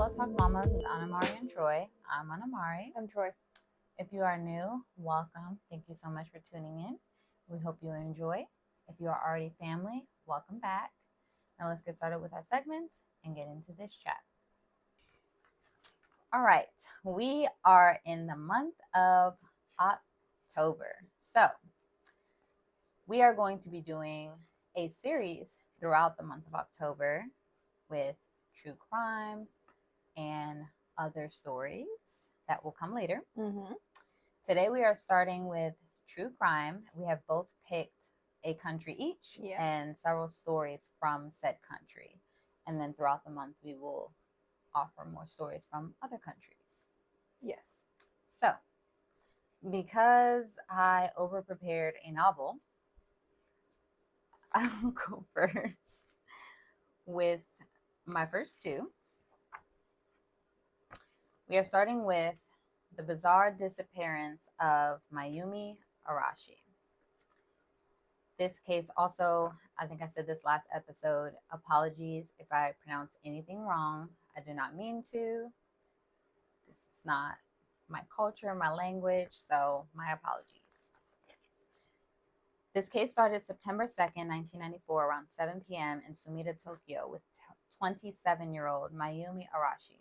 Pillow Talk Mamas with Anamari and Troy. I'm Anamari. I'm Troy. If you are new, welcome. Thank you so much for tuning in. We hope you enjoy. If you are already family, welcome back. Now let's get started with our segments and get into this chat. All right, we are in the month of October. So we are going to be doing a series throughout the month of October with true crime and other stories that will come later. Mm-hmm. Today we are starting with true crime. We have both picked a country each and several stories from said country. And then throughout the month we will offer more stories from other countries. Yes. So, because I over-prepared a novel, I will go first with my first two. We are starting with the bizarre disappearance of Mayumi Arashi. This case also, I think I said this last episode, apologies if I pronounce anything wrong. I do not mean to. This is not my culture, my language, so my apologies. This case started September 2nd, 1994, around 7 p.m. in Sumida, Tokyo, with 27-year-old Mayumi Arashi.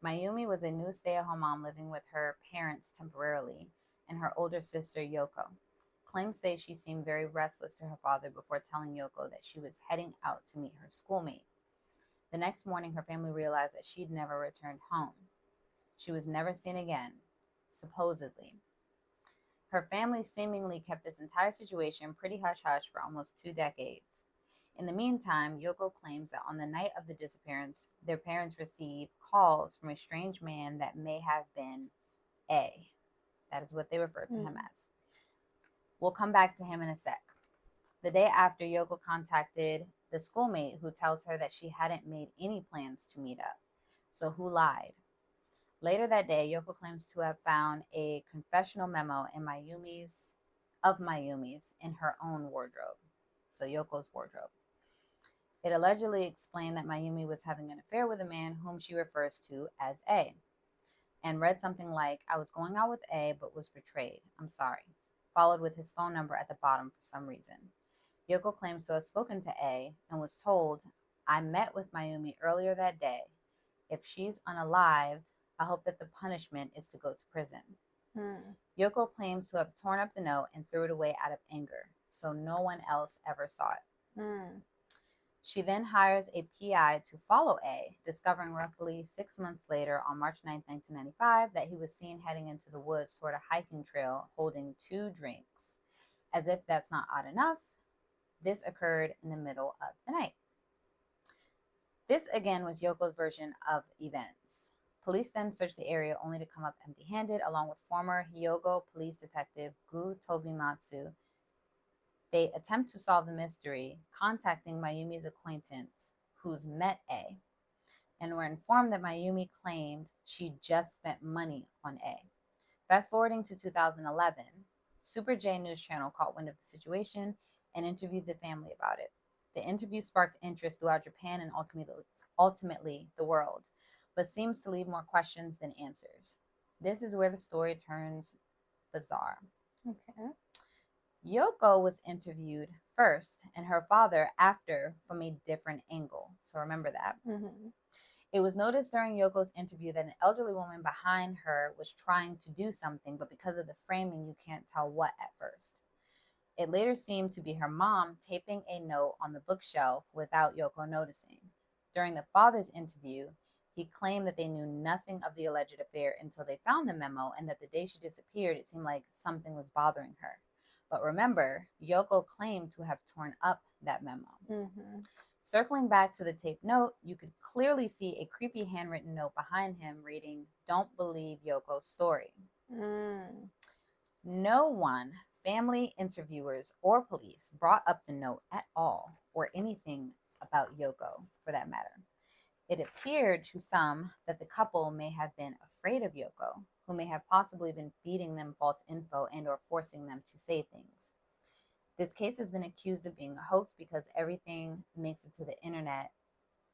Mayumi was a new stay-at-home mom living with her parents temporarily and her older sister, Yoko. Claims say she seemed very restless to her father before telling Yoko that she was heading out to meet her schoolmate. The next morning, her family realized that she'd never returned home. She was never seen again, supposedly. Her family seemingly kept this entire situation pretty hush-hush for almost 2 decades. In the meantime, Yoko claims that on the night of the disappearance, their parents received calls from a strange man that may have been A. That is what they refer to him as. We'll come back to him in a sec. The day after, Yoko contacted the schoolmate who tells her that she hadn't made any plans to meet up. So who lied? Later that day, Yoko claims to have found a confessional memo in Mayumi's in her own wardrobe. So Yoko's wardrobe. It allegedly explained that Mayumi was having an affair with a man whom she refers to as A, and read something like, "I was going out with A but was betrayed. I'm sorry," followed with his phone number at the bottom for some reason. Yoko claims to have spoken to A and was told, "I met with Mayumi earlier that day. If she's unalived, I hope that the punishment is to go to prison." Yoko claims to have torn up the note and threw it away out of anger, so no one else ever saw it. She then hires a PI to follow A, discovering roughly 6 months later, on March 9, 1995, that he was seen heading into the woods toward a hiking trail holding 2 drinks. As if that's not odd enough, this occurred in the middle of the night. This again was Yoko's version of events. Police then searched the area only to come up empty-handed, along with former Hyogo police detective Gu Tobimatsu. They attempt to solve the mystery, contacting Mayumi's acquaintance, who's met A, and were informed that Mayumi claimed she just spent money on A. Fast forwarding to 2011, Super J News Channel caught wind of the situation and interviewed the family about it. The interview sparked interest throughout Japan and ultimately the world, but seems to leave more questions than answers. This is where the story turns bizarre. Okay. Yoko was interviewed first and her father after from a different angle. So remember that. It was noticed during Yoko's interview that an elderly woman behind her was trying to do something, but because of the framing, you can't tell what at first. It later seemed to be her mom taping a note on the bookshelf without Yoko noticing. During the father's interview, he claimed that they knew nothing of the alleged affair until they found the memo, and that the day she disappeared, it seemed like something was bothering her. But remember, Yoko claimed to have torn up that memo. Circling back to the taped note, you could clearly see a creepy handwritten note behind him reading, "Don't believe Yoko's story." No one, family, interviewers, or police, brought up the note at all, or anything about Yoko for that matter. It appeared to some that the couple may have been afraid of Yoko, who may have possibly been feeding them false info and or forcing them to say things. This case has been accused of being a hoax because everything makes it to the internet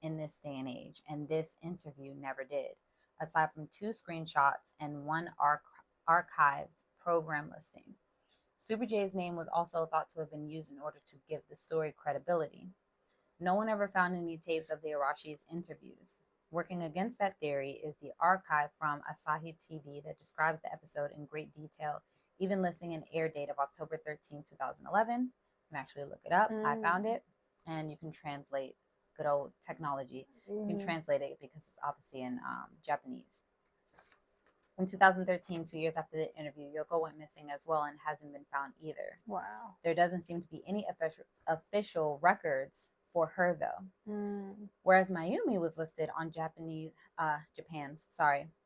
in this day and age, and this interview never did, aside from 2 screenshots and one archived program listing. Super J's name was also thought to have been used in order to give the story credibility. No one ever found any tapes of the Arashi's interviews. Working against that theory is the archive from Asahi TV that describes the episode in great detail, even listing an air date of October 13, 2011. You can actually look it up. I found it. And you can translate, good old technology. You can translate it because it's obviously in Japanese. In 2013, 2 years after the interview, Yoko went missing as well and hasn't been found either. Wow. There doesn't seem to be any official records for her, though. Whereas Mayumi was listed on Japan's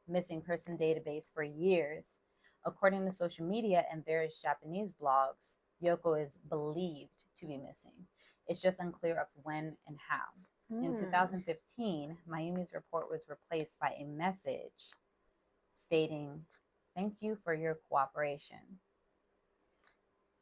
missing person database for years. According to social media and various Japanese blogs, Yoko is believed to be missing. It's just unclear of when and how. In 2015, Mayumi's report was replaced by a message stating, "Thank you for your cooperation."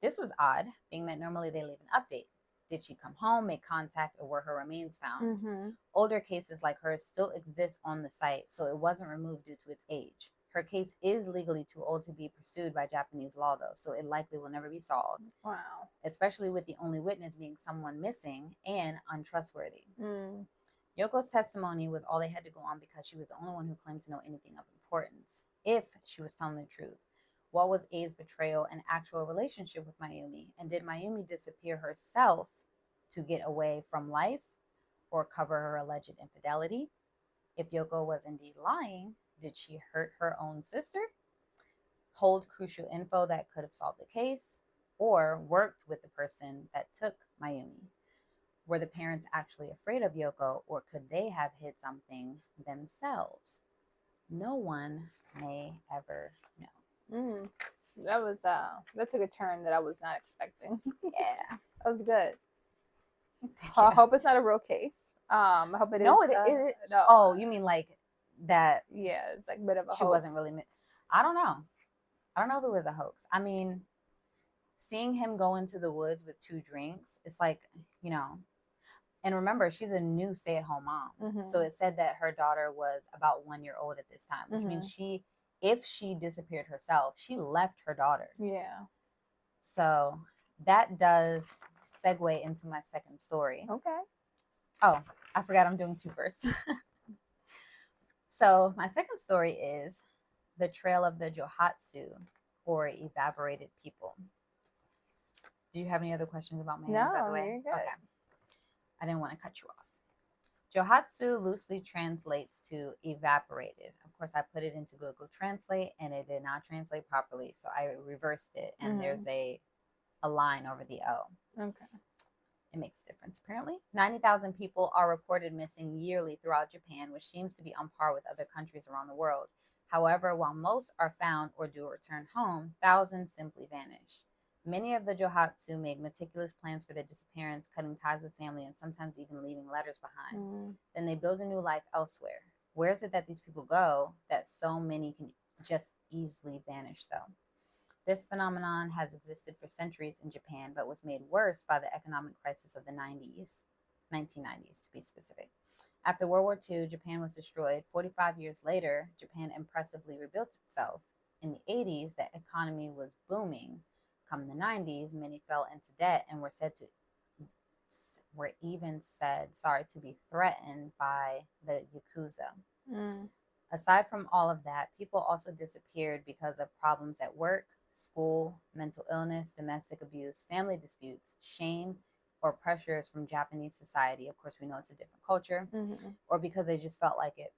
This was odd, being that normally they leave an update. Did she come home, make contact, or were her remains found? Older cases like hers still exist on the site, so it wasn't removed due to its age. Her case is legally too old to be pursued by Japanese law, though, so it likely will never be solved. Wow. Especially with the only witness being someone missing and untrustworthy. Yoko's testimony was all they had to go on because she was the only one who claimed to know anything of importance, if she was telling the truth. What was A's betrayal and actual relationship with Mayumi? And did Mayumi disappear herself to get away from life or cover her alleged infidelity? If Yoko was indeed lying, did she hurt her own sister, hold crucial info that could have solved the case, or worked with the person that took Mayumi? Were the parents actually afraid of Yoko, or could they have hid something themselves? No one may ever know. That took a turn that I was not expecting. Yeah, that was good. I hope it's not a real case. I hope it is. No, no. Oh, you mean like that? Yeah, it's like a bit of a she hoax. Wasn't really. I don't know. I don't know if it was a hoax. I mean, seeing him go into the woods with 2 drinks, it's like, And remember, she's a new stay-at-home mom. So it said that her daughter was about 1 year old at this time, which means if she disappeared herself, she left her daughter. Yeah. So that does segue into my second story. Okay. Oh, I forgot I'm doing 2 first. So my second story is the trail of the Johatsu, or evaporated people. Do you have any other questions about Mayumi, by the way? You're good. Okay. I didn't want to cut you off. Johatsu loosely translates to evaporated. Of course, I put it into Google Translate and it did not translate properly, so I reversed it, and there's a line over the O. Okay. It makes a difference, apparently. 90,000 people are reported missing yearly throughout Japan, which seems to be on par with other countries around the world. However, while most are found or do return home, thousands simply vanish. Many of the Johatsu make meticulous plans for their disappearance, cutting ties with family and sometimes even leaving letters behind. Then they build a new life elsewhere. Where is it that these people go that so many can just easily vanish, though? This phenomenon has existed for centuries in Japan, but was made worse by the economic crisis of the 1990s to be specific. After World War II, Japan was destroyed. 45 years later, Japan impressively rebuilt itself. In the 80s, the economy was booming. Come the 90s, many fell into debt and were even said to be threatened by the Yakuza. Aside from all of that, people also disappeared because of problems at work, school, mental illness, domestic abuse, family disputes, shame, or pressures from Japanese society. Of course, we know it's a different culture, or because they just felt like it.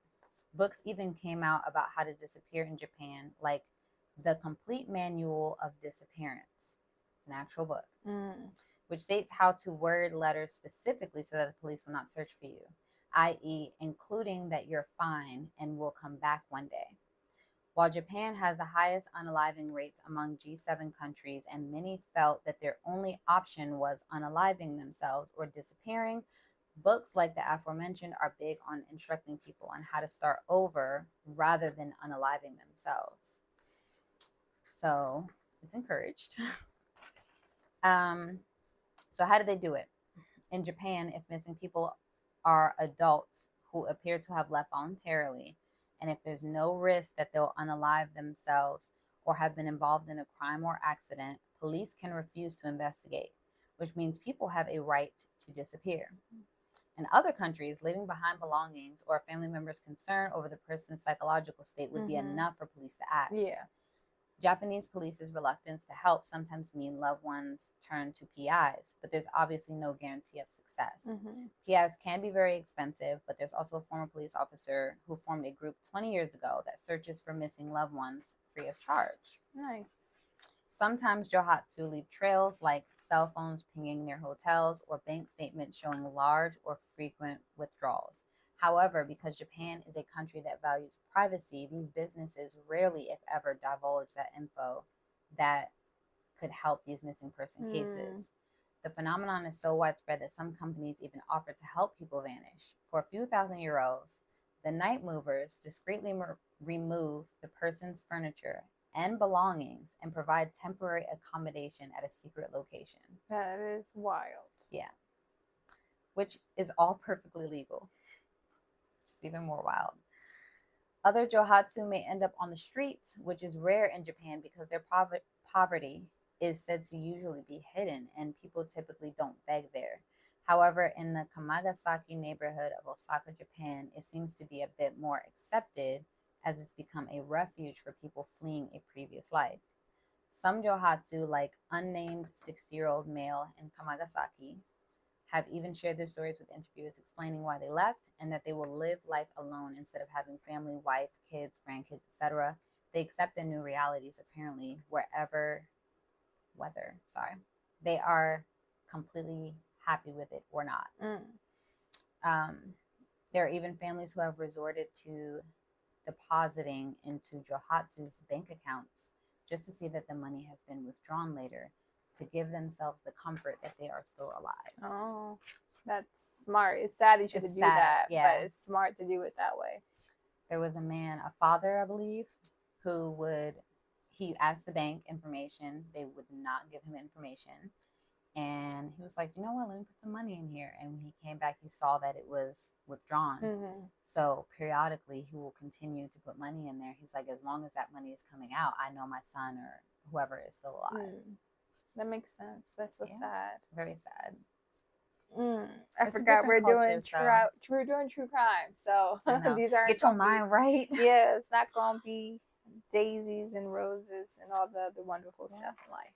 Books even came out about how to disappear in Japan, like The Complete Manual of Disappearance. It's an actual book, which states how to word letters specifically so that the police will not search for you, i.e., including that you're fine and will come back one day. While Japan has the highest unaliving rates among G7 countries, and many felt that their only option was unaliving themselves or disappearing, books like the aforementioned are big on instructing people on how to start over rather than unaliving themselves. So it's encouraged. So how do they do it? In Japan, if missing people are adults who appear to have left voluntarily, and if there's no risk that they'll unalive themselves or have been involved in a crime or accident, police can refuse to investigate, which means people have a right to disappear. In other countries, leaving behind belongings or a family member's concern over the person's psychological state would be enough for police to act. Yeah. Japanese police's reluctance to help sometimes mean loved ones turn to PIs, but there's obviously no guarantee of success. PIs can be very expensive, but there's also a former police officer who formed a group 20 years ago that searches for missing loved ones free of charge. Nice. Sometimes Johatsu leave trails like cell phones pinging near hotels or bank statements showing large or frequent withdrawals. However, because Japan is a country that values privacy, these businesses rarely, if ever, divulge that info that could help these missing person cases. The phenomenon is so widespread that some companies even offer to help people vanish. For a few thousand euros, the night movers discreetly remove the person's furniture and belongings and provide temporary accommodation at a secret location. That is wild. Yeah. Which is all perfectly legal. Just even more wild. Other Johatsu may end up on the streets, which is rare in Japan because their poverty is said to usually be hidden and people typically don't beg there. However, in the Kamagasaki neighborhood of Osaka, Japan, it seems to be a bit more accepted as it's become a refuge for people fleeing a previous life. Some Johatsu, like unnamed 60-year-old male in Kamagasaki, have even shared their stories with interviewers explaining why they left and that they will live life alone instead of having family, wife, kids, grandkids, etc. They accept their new realities apparently whether they are completely happy with it or not. There are even families who have resorted to depositing into Johatsu's bank accounts just to see that the money has been withdrawn later, to give themselves the comfort that they are still alive. Oh, that's smart. It's sad that you could do that, but it's smart to do it that way. There was a father, I believe, he asked the bank information. They would not give him information. And he was like, you know what, let me put some money in here. And when he came back, he saw that it was withdrawn. So periodically, he will continue to put money in there. He's like, as long as that money is coming out, I know my son or whoever is still alive. That makes sense. That's so sad. Very sad. I forgot we're doing true crime. So these aren't get your mind right. Yeah, it's not gonna be daisies and roses and all the other wonderful stuff in life.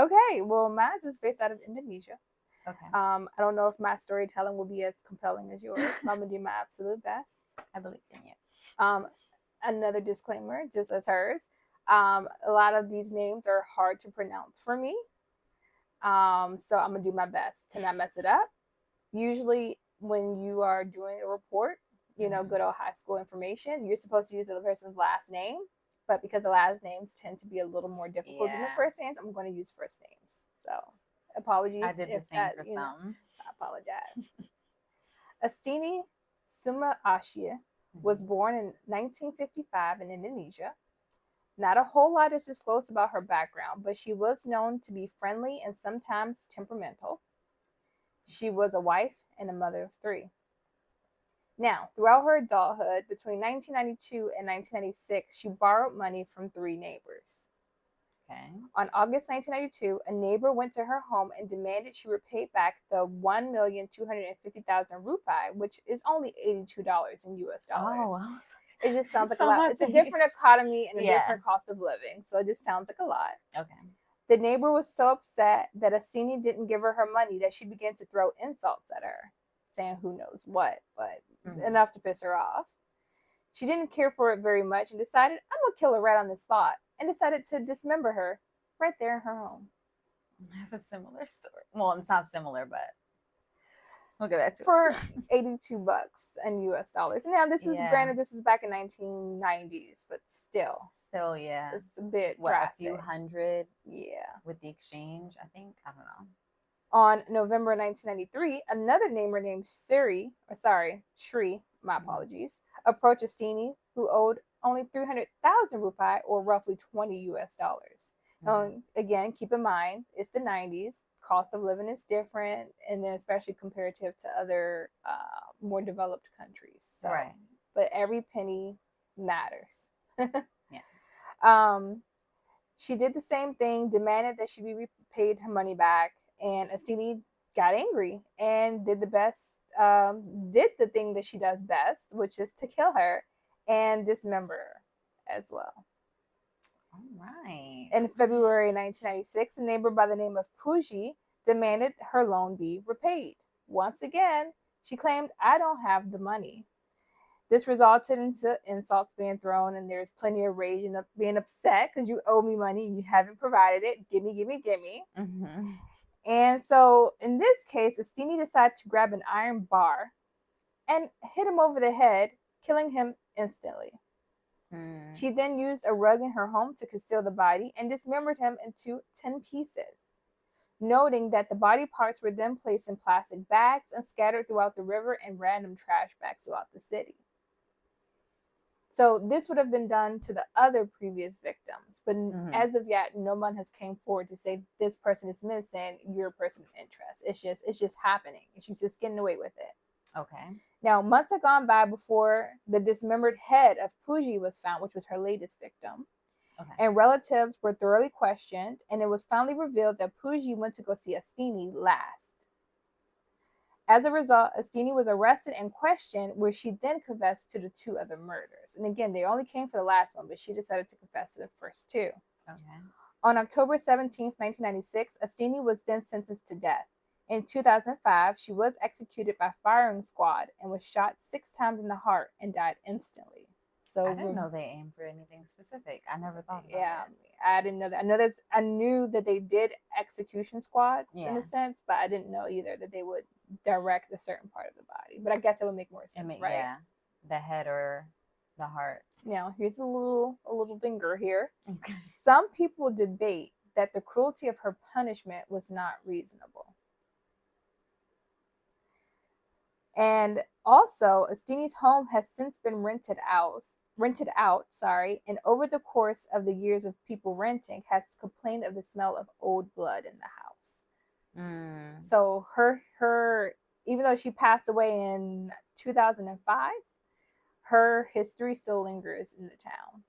Okay, well, mine is based out of Indonesia. Okay. I don't know if my storytelling will be as compelling as yours. I'm gonna do my absolute best. I believe in you. Another disclaimer, just as hers. A lot of these names are hard to pronounce for me. So I'm gonna do my best to not mess it up. Usually when you are doing a report, good old high school information, you're supposed to use the person's last name. But because the last names tend to be a little more difficult than the first names, I'm going to use first names. So apologies. I did the same for some. I apologize. Astini Suma Ashia was born in 1955 in Indonesia. Not a whole lot is disclosed about her background, but she was known to be friendly and sometimes temperamental. She was a wife and a mother of 3. Now, throughout her adulthood, between 1992 and 1996, she borrowed money from 3 neighbors. Okay. On August 1992, a neighbor went to her home and demanded she repay back the 1,250,000 rupiah, which is only $82 in US dollars. Oh, it just sounds like a lot. It's a different economy and a different cost of living, so it just sounds like a lot. Okay. The neighbor was so upset that Asini didn't give her money that she began to throw insults at her, saying who knows what, but enough to piss her off. She didn't care for it very much and decided, I'm going to kill her right on the spot, and decided to dismember her right there in her home. I have a similar story. Well, it's not similar, but we'll get back to for $82 in US dollars. Now, this was granted, this was back in 1990s, but still, yeah, it's a bit drastic. A few hundred, with the exchange. I think, I don't know. On November 1993, another neighbor named Shri, my apologies, approached Astini, who owed only 300,000 rupiah, or roughly $20 US. Again, keep in mind, it's the 90s. Cost of living is different, and then especially comparative to other more developed countries. So, Right. but every penny matters. Yeah. She did the same thing, demanded that she be repaid her money back, and Astini got angry and did the thing that she does best, which is to kill her and dismember her as well. All right. In February 1996, a neighbor by the name of Puji demanded her loan be repaid. Once again, she claimed, "I don't have the money." This resulted into insults being thrown, and there's plenty of rage and being upset because you owe me money, you haven't provided it. Gimme, gimme, gimme. Mm-hmm. And so in this case, Estini decided to grab an iron bar and hit him over the head, killing him instantly. She then used a rug in her home to conceal the body and dismembered him into 10 pieces, noting that the body parts were then placed in plastic bags and scattered throughout the river and random trash bags throughout the city. So this would have been done to the other previous victims, but as of yet, no one has came forward to say this person is missing, you're a person of interest. It's just happening, and she's just getting away with it. Okay. Now, months had gone by before the dismembered head of Puji was found, which was her latest victim. Okay. And relatives were thoroughly questioned, and it was finally revealed that Puji went to go see Astini last. As a result, Astini was arrested and questioned, where she then confessed to the two other murders. And again, they only came for the last one, but she decided to confess to the first two. Okay. On October 17th, 1996, Astini was then sentenced to death. In 2005, she was executed by firing squad and was shot 6 times in the heart and died instantly. So I didn't know they aimed for anything specific. I never thought about it. Yeah, I didn't know that. I knew that they did execution squads in a sense, but I didn't know either that they would direct a certain part of the body. But I guess it would make more sense, right? Yeah, the head or the heart. Now, here's a little dinger here. Okay. Some people debate that the cruelty of her punishment was not reasonable. And also, Astini's home has since been rented out, and over the course of the years of people renting, has complained of the smell of old blood in the house. So her even though she passed away in 2005, her history still lingers in the town.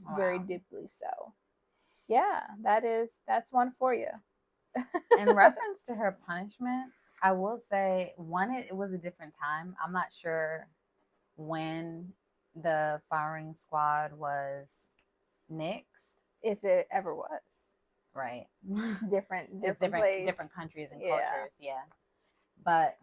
Wow. Very deeply so. Yeah, that's one for you. In reference to her punishment, I will say, one, it was a different time. I'm not sure when the firing squad was nixed. If it ever was. Right. Different countries and cultures, yeah. But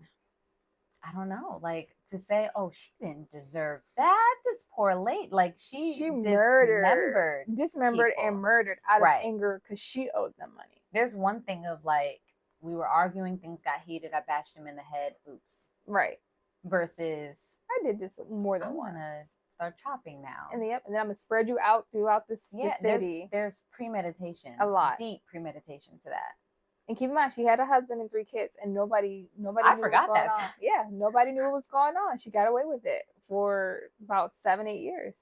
I don't know, like, to say, oh, she didn't deserve that, this poor lady, like, she dismembered and murdered out of anger because she owed them money. There's one thing of, like, we were arguing, things got heated, I bashed him in the head, oops. Right. Versus, I did this more than once. I'm gonna start chopping now. And then I'm gonna spread you out throughout the city. There's premeditation. A lot. Deep premeditation to that. And keep in mind, she had a husband and 3 kids, and nobody knew what was going on. Yeah, nobody knew what was going on. She got away with it for about 7-8 years.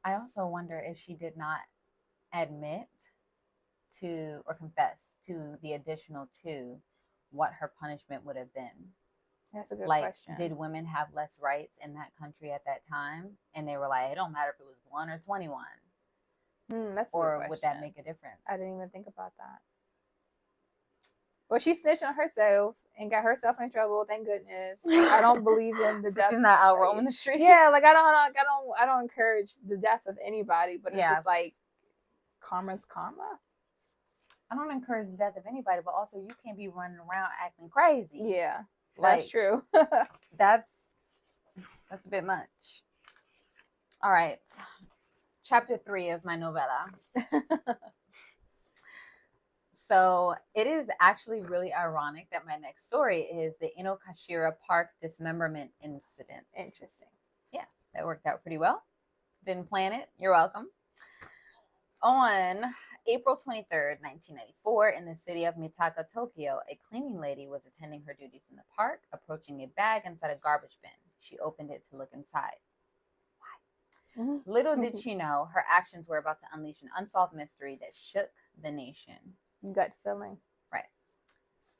I also wonder if she did not admit to or confess to the additional 2, what her punishment would have been. That's a good question. Did women have less rights in that country at that time? And they were like, it don't matter if it was 1 or 21. That's a good question. Or would that make a difference? I didn't even think about that. Well, she snitched on herself and got herself in trouble. Thank goodness. I don't believe in the death. She's not out roaming the streets. Yeah, like I don't encourage the death of anybody, but it's just like karma's karma. I don't encourage the death of anybody, but also you can't be running around acting crazy. Yeah, that's true. That's a bit much. All right, chapter 3 of my novella. So it is actually really ironic that my next story is the Inokashira Park dismemberment incident. Interesting. Yeah, that worked out pretty well. Didn't plan it. You're welcome. On April 23rd, 1994, in the city of Mitaka, Tokyo, a cleaning lady was attending her duties in the park, approaching a bag inside a garbage bin. She opened it to look inside. Why? Little did she know her actions were about to unleash an unsolved mystery that shook the nation. Gut feeling. Right.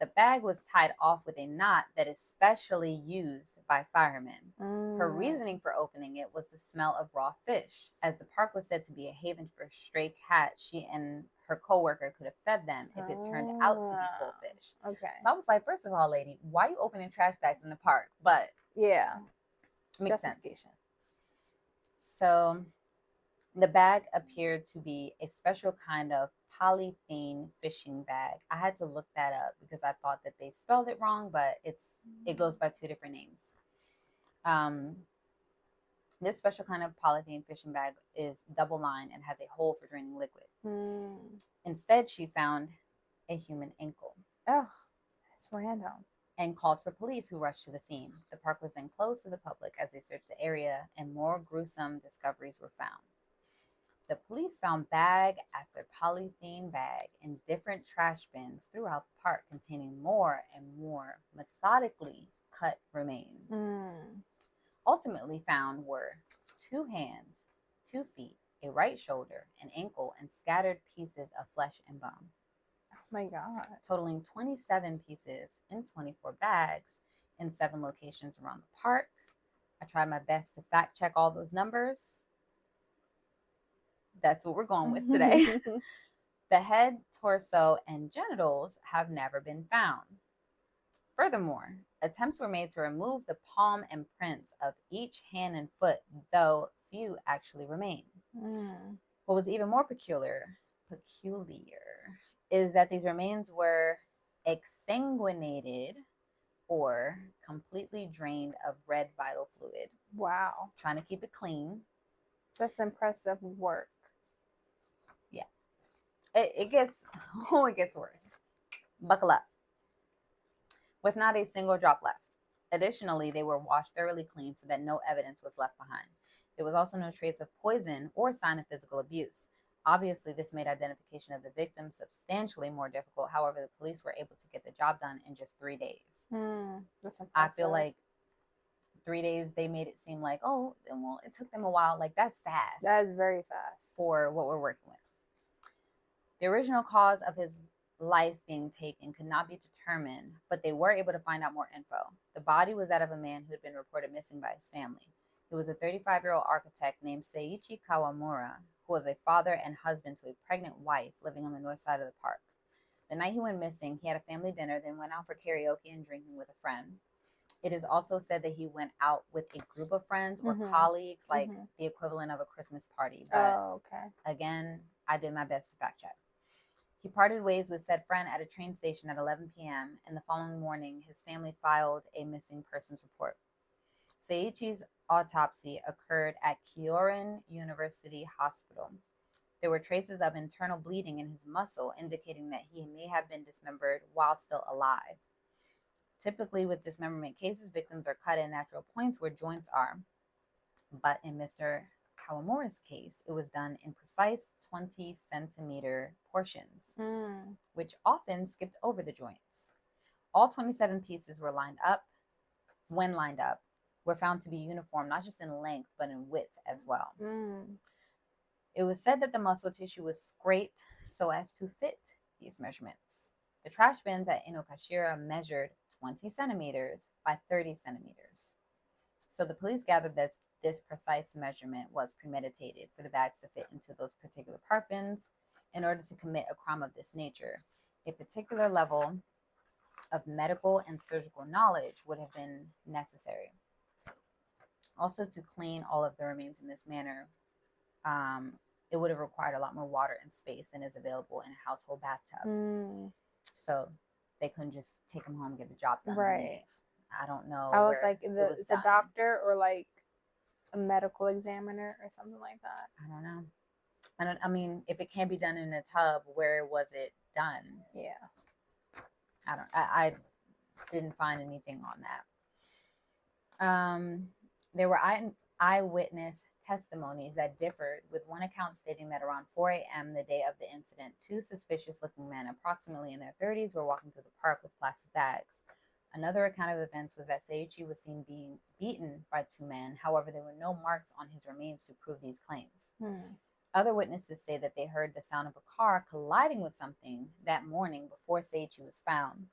The bag was tied off with a knot that is specially used by firemen. Her reasoning for opening it was the smell of raw fish. As the park was said to be a haven for stray cats, she and her coworker could have fed them if it turned out to be full fish. Okay. So I was like, first of all, lady, why are you opening trash bags in the park? But yeah, makes sense. So the bag appeared to be a special kind of polythene fishing bag. I had to look that up because I thought that they spelled it wrong, but it goes by two different names. This special kind of polythene fishing bag is double lined and has a hole for draining liquid. Instead, she found a human ankle. Oh, that's random. And called for police, who rushed to the scene. The park was then closed to the public as they searched the area, and more gruesome discoveries were found. The police found bag after polythene bag in different trash bins throughout the park, containing more and more methodically cut remains. Ultimately found were 2 hands, 2 feet, a right shoulder, an ankle, and scattered pieces of flesh and bone. Oh my God. Totaling 27 pieces in 24 bags in 7 locations around the park. I tried my best to fact check all those numbers. That's what we're going with today. The head, torso, and genitals have never been found. Furthermore, attempts were made to remove the palm and prints of each hand and foot, though few actually remain. What was even more peculiar is that these remains were exsanguinated or completely drained of red vital fluid. Wow. Trying to keep it clean. That's impressive work. Yeah. It gets worse. Buckle up. With not a single drop left. Additionally, they were washed thoroughly clean so that no evidence was left behind. There was also no trace of poison or sign of physical abuse. Obviously, this made identification of the victim substantially more difficult. However, the police were able to get the job done in just 3 days. That's impressive. I feel like 3 days, they made it seem like, oh, well, it took them a while. Like, that's fast. That is very fast. For what we're working with. The original cause of his life being taken could not be determined, but they were able to find out more info. The body was that of a man who had been reported missing by his family. He was a 35-year-old architect named Seiichi Kawamura, who was a father and husband to a pregnant wife living on the north side of the park. The night he went missing, he had a family dinner, then went out for karaoke and drinking with a friend. It is also said that he went out with a group of friends or colleagues, like the equivalent of a Christmas party. But again, I did my best to fact check. He parted ways with said friend at a train station at 11 p.m. and the following morning, his family filed a missing persons report. Seiichi's autopsy occurred at Kyorin University Hospital. There were traces of internal bleeding in his muscle, indicating that he may have been dismembered while still alive. Typically, with dismemberment cases, victims are cut at natural points where joints are. But in Mr. Kawamura's case, it was done in precise 20-centimeter portions, which often skipped over the joints. All 27 pieces were lined up. When lined up, were found to be uniform, not just in length, but in width as well. It was said that the muscle tissue was scraped so as to fit these measurements. The trash bins at Inokashira measured 20 centimeters by 30 centimeters. So the police gathered that this precise measurement was premeditated for the bags to fit into those particular park bins in order to commit a crime of this nature. A particular level of medical and surgical knowledge would have been necessary. Also, to clean all of the remains in this manner, it would have required a lot more water and space than is available in a household bathtub. So they couldn't just take them home and get the job done. Right. I don't know. I was like, it's a doctor or like a medical examiner or something like that. I don't know. I mean, if it can't be done in a tub, where was it done? Yeah. I didn't find anything on that. There were eyewitness testimonies that differed, with one account stating that around 4 a.m. the day of the incident, 2 suspicious-looking men, approximately in their 30s, were walking through the park with plastic bags. Another account of events was that Seiichi was seen being beaten by 2 men. However, there were no marks on his remains to prove these claims. Other witnesses say that they heard the sound of a car colliding with something that morning before Seiichi was found,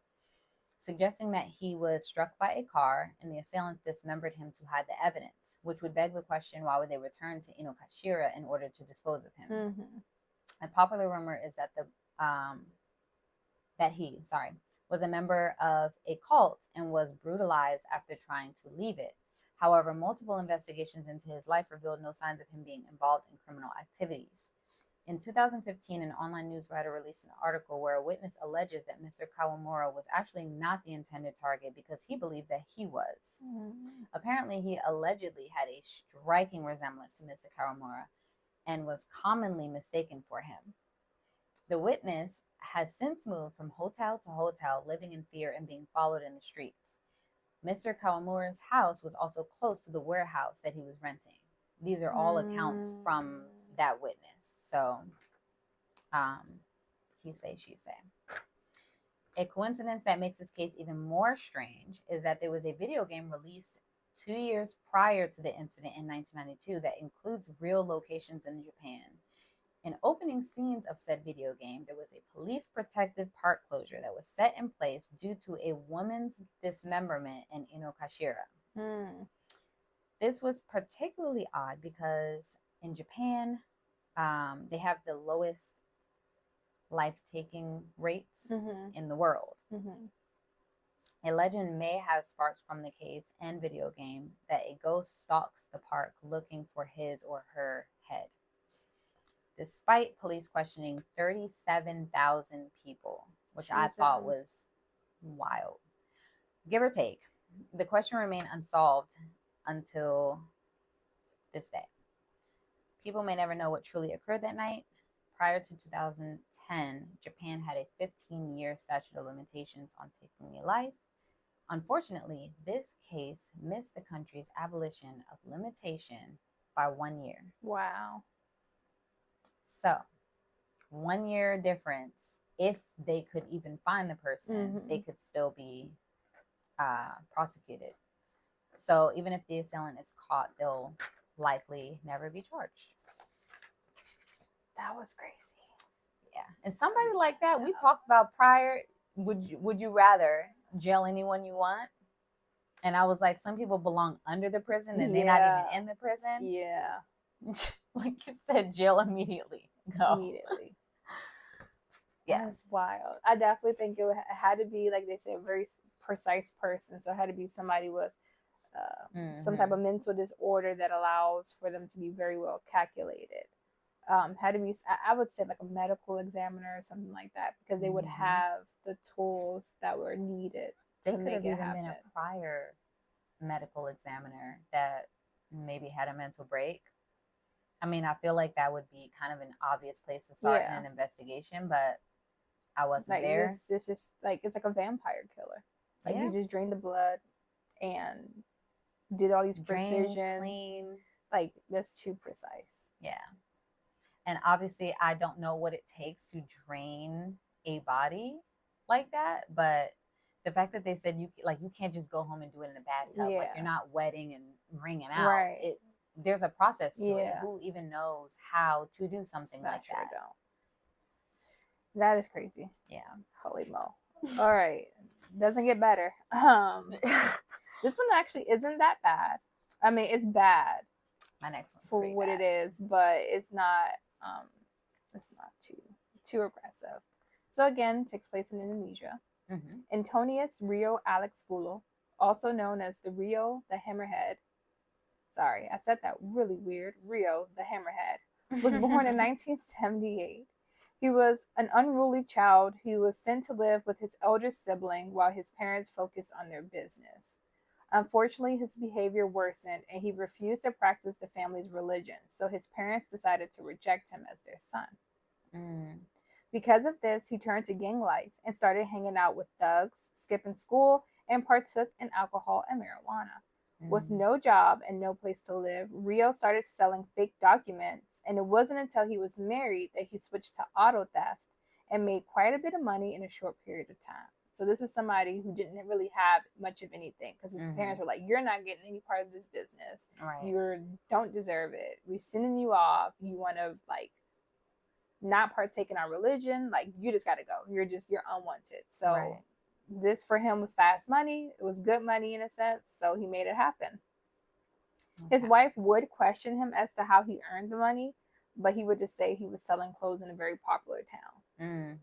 suggesting that he was struck by a car and the assailants dismembered him to hide the evidence, which would beg the question, why would they return to Inokashira in order to dispose of him? Mm-hmm. A popular rumor is that he was a member of a cult and was brutalized after trying to leave it. However, multiple investigations into his life revealed no signs of him being involved in criminal activities. In 2015, an online news writer released an article where a witness alleges that Mr. Kawamura was actually not the intended target because he believed that he was. Apparently, he allegedly had a striking resemblance to Mr. Kawamura and was commonly mistaken for him. The witness has since moved from hotel to hotel, living in fear and being followed in the streets. Mr. Kawamura's house was also close to the warehouse that he was renting. These are all accounts from that witness. So, he say, she say. A coincidence that makes this case even more strange is that there was a video game released 2 years prior to the incident in 1992 that includes real locations in Japan. In opening scenes of said video game, there was a police-protected park closure that was set in place due to a woman's dismemberment in Inokashira. This was particularly odd because in Japan, they have the lowest life-taking rates in the world. A legend may have sparked from the case and video game that a ghost stalks the park looking for his or her head. Despite police questioning 37,000 people, which I thought was wild, give or take, the question remained unsolved until this day. People may never know what truly occurred that night. Prior to 2010, Japan had a 15-year statute of limitations on taking a life. Unfortunately, this case missed the country's abolition of limitation by 1 year. Wow. So, 1 year difference. If they could even find the person, they could still be prosecuted. So, even if the assailant is caught, they'll likely never be charged. That was crazy. Yeah. And somebody like that, we talked about prior, would you rather jail anyone you want? And I was like, some people belong under the prison and they're not even in the prison. Yeah. Like you said, jail immediately. Go. Immediately. Yeah. That's wild. I definitely think it had to be, like they say, a very precise person. So it had to be somebody with some type of mental disorder that allows for them to be very well calculated. Had to be, I would say, like a medical examiner or something like that, because they would have the tools that were needed to make it happen. Been a prior medical examiner that maybe had a mental break. I mean, I feel like that would be kind of an obvious place to start an investigation, but I wasn't like there. This is like, it's like a vampire killer. Like he just drained the blood and did all these precisions. Like, that's too precise. Yeah. And obviously, I don't know what it takes to drain a body like that, but the fact that they said you can't just go home and do it in a bathtub, like you're not wetting and wringing out. Right. There's a process to it. Who even knows how to do something like that? That is crazy. Yeah. Holy mo. All right. Doesn't get better. This one actually isn't that bad. I mean, it's bad. My next one's for what bad. It is, but it's not too aggressive. So again, takes place in Indonesia. Antonius Rio Alex Bulo, also known as the Rio the Hammerhead. Sorry, I said that really weird. Rio the Hammerhead was born in 1978. He was an unruly child who was sent to live with his elder sibling while his parents focused on their business. Unfortunately, his behavior worsened and he refused to practice the family's religion, so his parents decided to reject him as their son. Because of this, he turned to gang life and started hanging out with thugs, skipping school, and partook in alcohol and marijuana. With no job and no place to live, Rio started selling fake documents, and it wasn't until he was married that he switched to auto theft and made quite a bit of money in a short period of time. So this is somebody who didn't really have much of anything because his Mhm. parents were like, "You're not getting any part of this business. Right. You don't deserve it. We're sending you off. You want to like not partake in our religion. Like you just got to go. You're unwanted." So Right. this for him was fast money. It was good money in a sense. So he made it happen. His Okay. wife would question him as to how he earned the money, but he would just say he was selling clothes in a very popular town. Mm.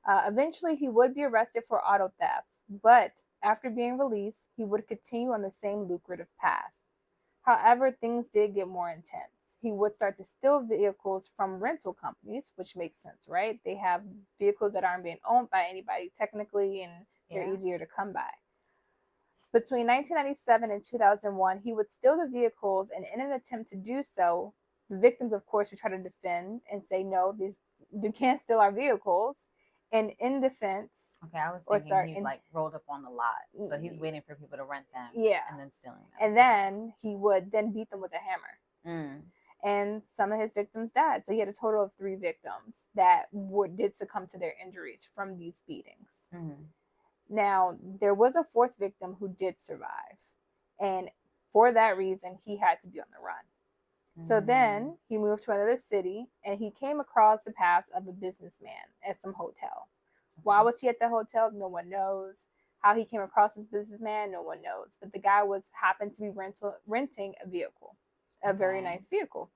Eventually, he would be arrested for auto theft, but after being released, he would continue on the same lucrative path. However, things did get more intense. He would start to steal vehicles from rental companies, which makes sense, right? They have vehicles that aren't being owned by anybody technically, and they're Yeah. easier to come by. Between 1997 and 2001, he would steal the vehicles, and in an attempt to do so, the victims, of course, would try to defend and say, "No, you can't steal our vehicles." And in defense, Okay, I was or thinking sorry, he like rolled up on the lot, so he's Mm, waiting for people to rent them, yeah, and then stealing them. and then he would then beat them with a hammer. Mm. And some of his victims died. So he had a total of 3 victims that did succumb to their injuries from these beatings. Mm. Now, there was a 4th victim who did survive. And for that reason, he had to be on the run. So then he moved to another city and he came across the paths of a businessman at some hotel. Why was he at the hotel? No one knows. How he came across this businessman, no one knows. But the guy happened to be renting a vehicle, a very nice vehicle.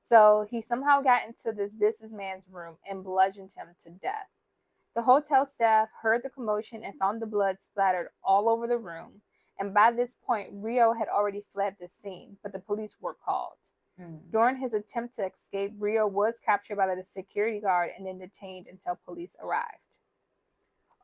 So he somehow got into this businessman's room and bludgeoned him to death. The hotel staff heard the commotion and found the blood splattered all over the room. And by this point, Rio had already fled the scene, but the police were called. During his attempt to escape, Rio was captured by the security guard and then detained until police arrived.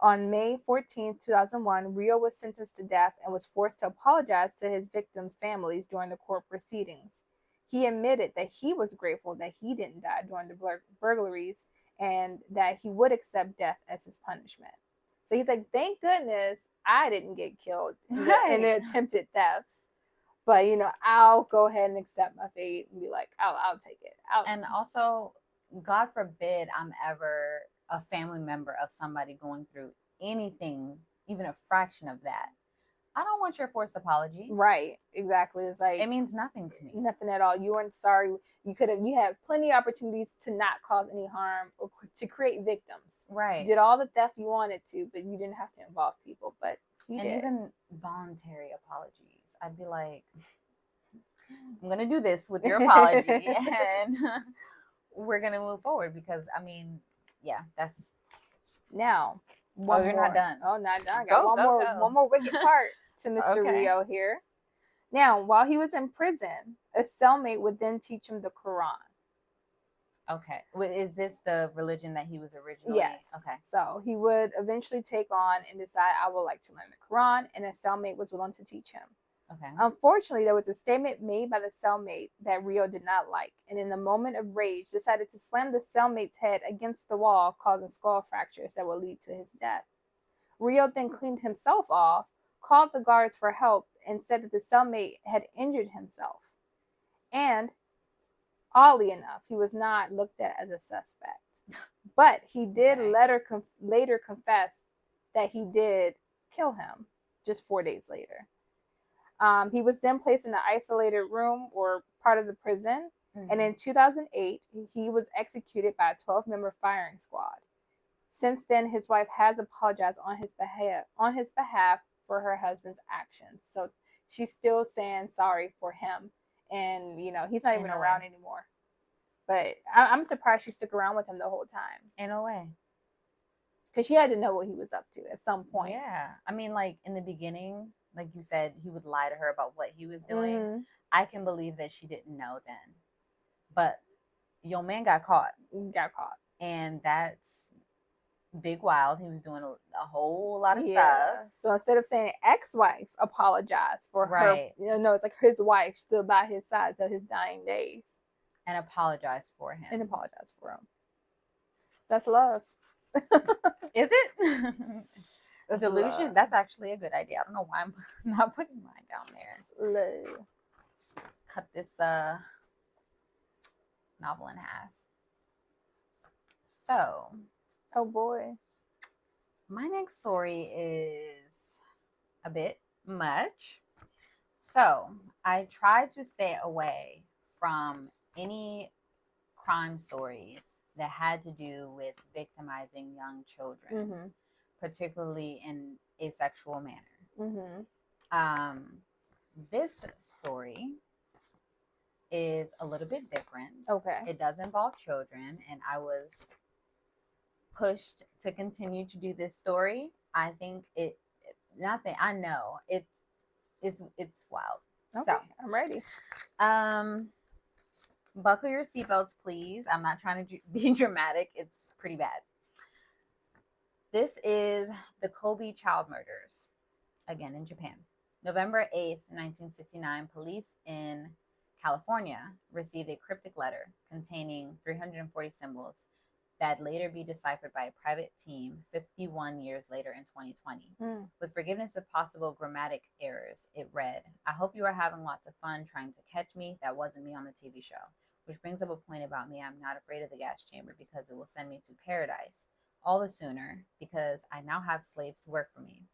On May 14, 2001, Rio was sentenced to death and was forced to apologize to his victims' families during the court proceedings. He admitted that he was grateful that he didn't die during the burglaries and that he would accept death as his punishment. So he's like, thank goodness I didn't get killed in the attempted thefts. But, I'll go ahead and accept my fate and be like, I'll take it. And also, God forbid I'm ever a family member of somebody going through anything, even a fraction of that. I don't want your forced apology. Right, exactly. It's like it means nothing to me. Nothing at all. You weren't sorry. You had plenty of opportunities to not cause any harm or to create victims. Right. You did all the theft you wanted to, but you didn't have to involve people. But you did. Even voluntary apologies. I'd be like, I'm gonna do this with your apology and we're gonna move forward because that's now. You're not done. Oh, not done. I got one more wicked part to Mr. Rio here. Now, while he was in prison, a cellmate would then teach him the Quran. Okay. Is this the religion that he was originally? Yes. Okay. So he would eventually take on and decide, I would like to learn the Quran, and a cellmate was willing to teach him. Okay. Unfortunately, there was a statement made by the cellmate that Rio did not like, and in a moment of rage, decided to slam the cellmate's head against the wall, causing skull fractures that would lead to his death. Rio then cleaned himself off, called the guards for help, and said that the cellmate had injured himself. And oddly enough, he was not looked at as a suspect. But he did later confess that he did kill him just 4 days later. He was then placed in an isolated room or part of the prison. Mm-hmm. And in 2008, he was executed by a 12-member firing squad. Since then, his wife has apologized on his behalf for her husband's actions. So she's still saying sorry for him. And, he's not even around anymore. But I'm surprised she stuck around with him the whole time. In a way. Because she had to know what he was up to at some point. Yeah. I mean, like, in the beginning, like you said, he would lie to her about what he was doing. Mm-hmm. I can believe that she didn't know then. But your man got caught. And that's big wild. He was doing a whole lot of stuff. So instead of saying ex-wife apologized for her, it's like his wife stood by his side till his dying days. And apologized for him. That's love. Is it? Delusion? Love. That's actually a good idea. I don't know why I'm not putting mine down there. Love. Cut this novel in half. So. Oh boy. My next story is a bit much. So, I tried to stay away from any crime stories that had to do with victimizing young children, particularly in a sexual manner. Um, this story is a little bit different. Okay. It does involve children, and I was pushed to continue to do this story. I think it, not that I know it's wild. Okay, So I'm ready. Buckle your seatbelts, please. I'm not trying to be dramatic. It's pretty bad. This is the Kobe child murders, again in Japan. November 8th, 1969, police in California received a cryptic letter containing 340 symbols that later be deciphered by a private team 51 years later in 2020. With forgiveness of possible grammatic errors, it read, "I hope you are having lots of fun trying to catch me. That wasn't me on the TV show." Which brings up a point about me. I'm not afraid of the gas chamber because it will send me to paradise. All the sooner, because I now have slaves to work for me.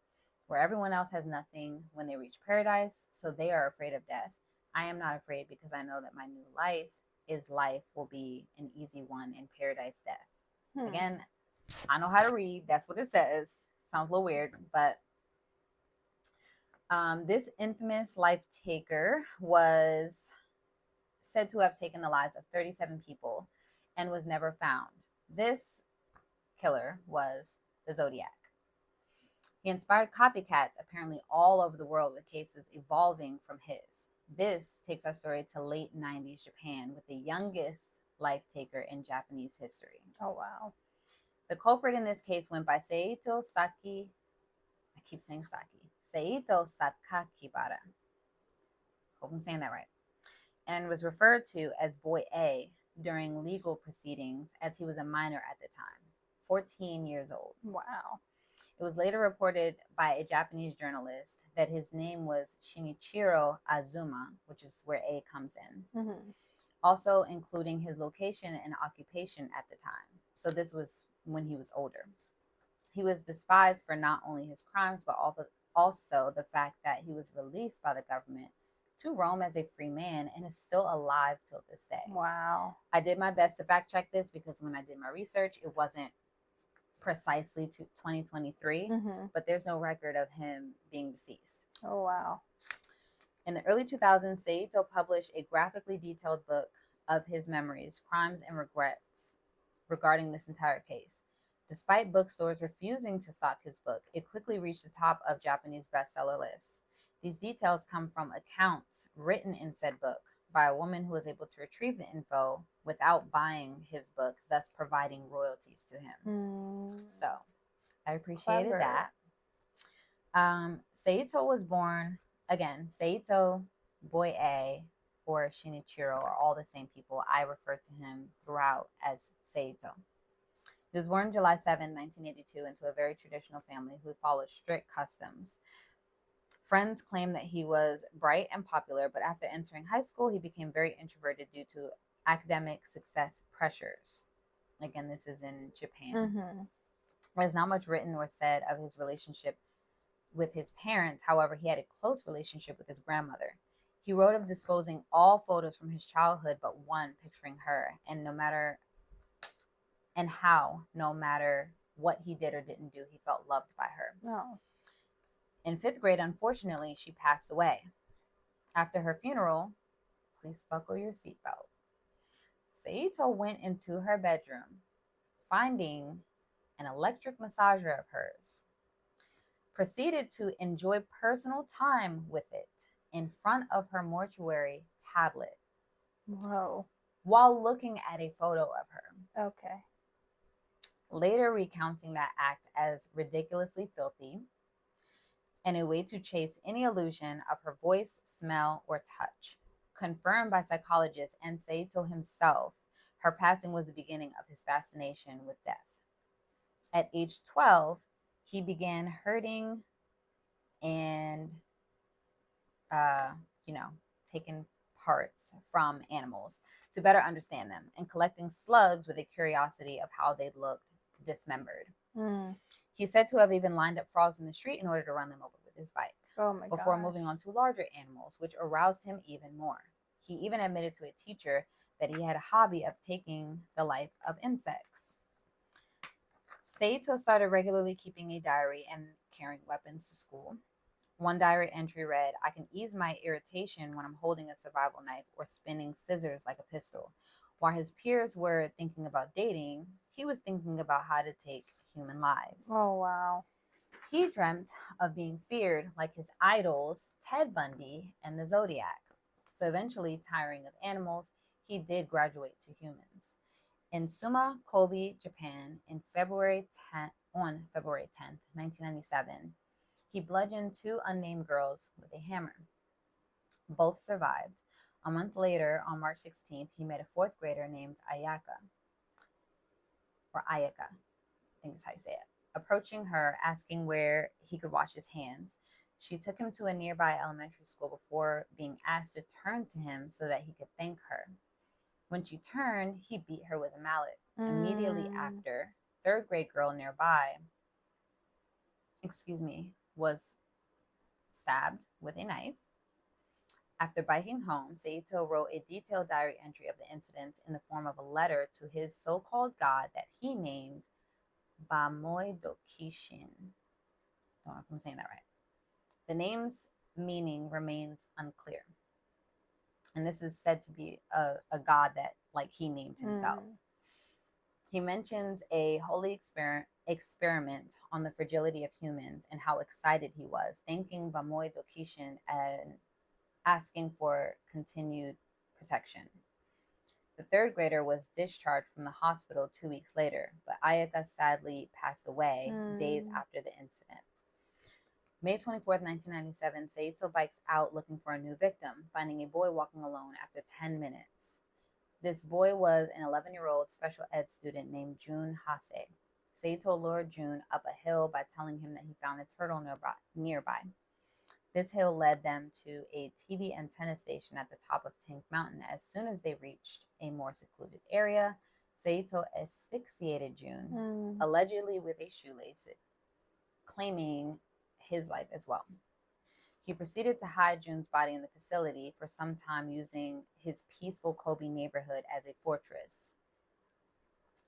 Where everyone else has nothing when they reach paradise, so they are afraid of death. I am not afraid because I know that my new life will be an easy one in paradise death. Again, I know how to read. That's what it says. Sounds a little weird, but this infamous life taker was said to have taken the lives of 37 people and was never found. This killer was the Zodiac. He inspired copycats apparently all over the world with cases evolving from his. This takes our story to late 90s Japan with the youngest life taker in Japanese history. Oh, wow. The culprit in this case went by Seito Saki. I keep saying Saki. Seito Sakakibara. Hope I'm saying that right. And was referred to as Boy A during legal proceedings as he was a minor at the time, 14 years old. Wow. It was later reported by a Japanese journalist that his name was Shinichiro Azuma, which is where A comes in, also including his location and occupation at the time. So this was when he was older. He was despised for not only his crimes, but also the fact that he was released by the government to roam as a free man and is still alive till this day. Wow. I did my best to fact check this because when I did my research, it wasn't precisely to 2023, but there's no record of him being deceased. Oh, wow. In the early 2000s, Seito published a graphically detailed book of his memories, crimes, and regrets regarding this entire case. Despite bookstores refusing to stock his book, it quickly reached the top of Japanese bestseller lists. These details come from accounts written in said book by a woman who was able to retrieve the info without buying his book, thus providing royalties to him. So I appreciated that. Seito was born, again, Seito, Boy A, or Shinichiro are all the same people. I refer to him throughout as Seito. He was born July 7, 1982, into a very traditional family who followed strict customs. Friends claim that he was bright and popular, but after entering high school, he became very introverted due to academic success pressures. Again, this is in Japan. There's not much written or said of his relationship with his parents. However, he had a close relationship with his grandmother. He wrote of disposing all photos from his childhood but one picturing her, and no matter what he did or didn't do, he felt loved by her. Oh. In 5th grade, unfortunately, she passed away. After her funeral, please buckle your seatbelt, Seito went into her bedroom, finding an electric massager of hers, proceeded to enjoy personal time with it in front of her mortuary tablet. Whoa. While looking at a photo of her. Okay. Later recounting that act as ridiculously filthy and a way to chase any illusion of her voice, smell, or touch. Confirmed by psychologists and Seito himself, her passing was the beginning of his fascination with death. At age 12, he began herding and, taking parts from animals to better understand them and collecting slugs with a curiosity of how they looked dismembered. He's said to have even lined up frogs in the street in order to run them over with his bike, Oh my before gosh. moving on to larger animals, which aroused him even more. He even admitted to a teacher that he had a hobby of taking the life of insects. Saito started regularly keeping a diary and carrying weapons to school. One diary entry read, "I can ease my irritation when I'm holding a survival knife or spinning scissors like a pistol." While his peers were thinking about dating, he was thinking about how to take human lives. Oh wow. He dreamt of being feared like his idols, Ted Bundy and the Zodiac. So eventually, tiring of animals, he did graduate to humans. In Suma, Kobe, Japan, on February 10th, 1997, he bludgeoned two unnamed girls with a hammer. Both survived. A month later, on March 16th, he met a fourth grader named Ayaka, or Ayaka, I think is how you say it, approaching her, asking where he could wash his hands. She took him to a nearby elementary school before being asked to turn to him so that he could thank her. When she turned, he beat her with a mallet. Immediately after, third grade girl nearby, was stabbed with a knife. After biking home, Saito wrote a detailed diary entry of the incidents in the form of a letter to his so-called god that he named Bamoy Dokishin. Don't know if I'm saying that right. The name's meaning remains unclear. And this is said to be a god that he named himself. He mentions a holy experiment on the fragility of humans and how excited he was, thanking Bamoy Dokishin and asking for continued protection. The third grader was discharged from the hospital 2 weeks later, but Ayaka sadly passed away days after the incident. May 24th, 1997, Saito bikes out looking for a new victim, finding a boy walking alone after 10 minutes. This boy was an 11-year-old special ed student named Jun Hase. Saito lured Jun up a hill by telling him that he found a turtle nearby. This hill led them to a TV antenna station at the top of Tank Mountain. As soon as they reached a more secluded area, Saito asphyxiated Jun, allegedly with a shoelace, claiming his life as well. He proceeded to hide Jun's body in the facility for some time, using his peaceful Kobe neighborhood as a fortress.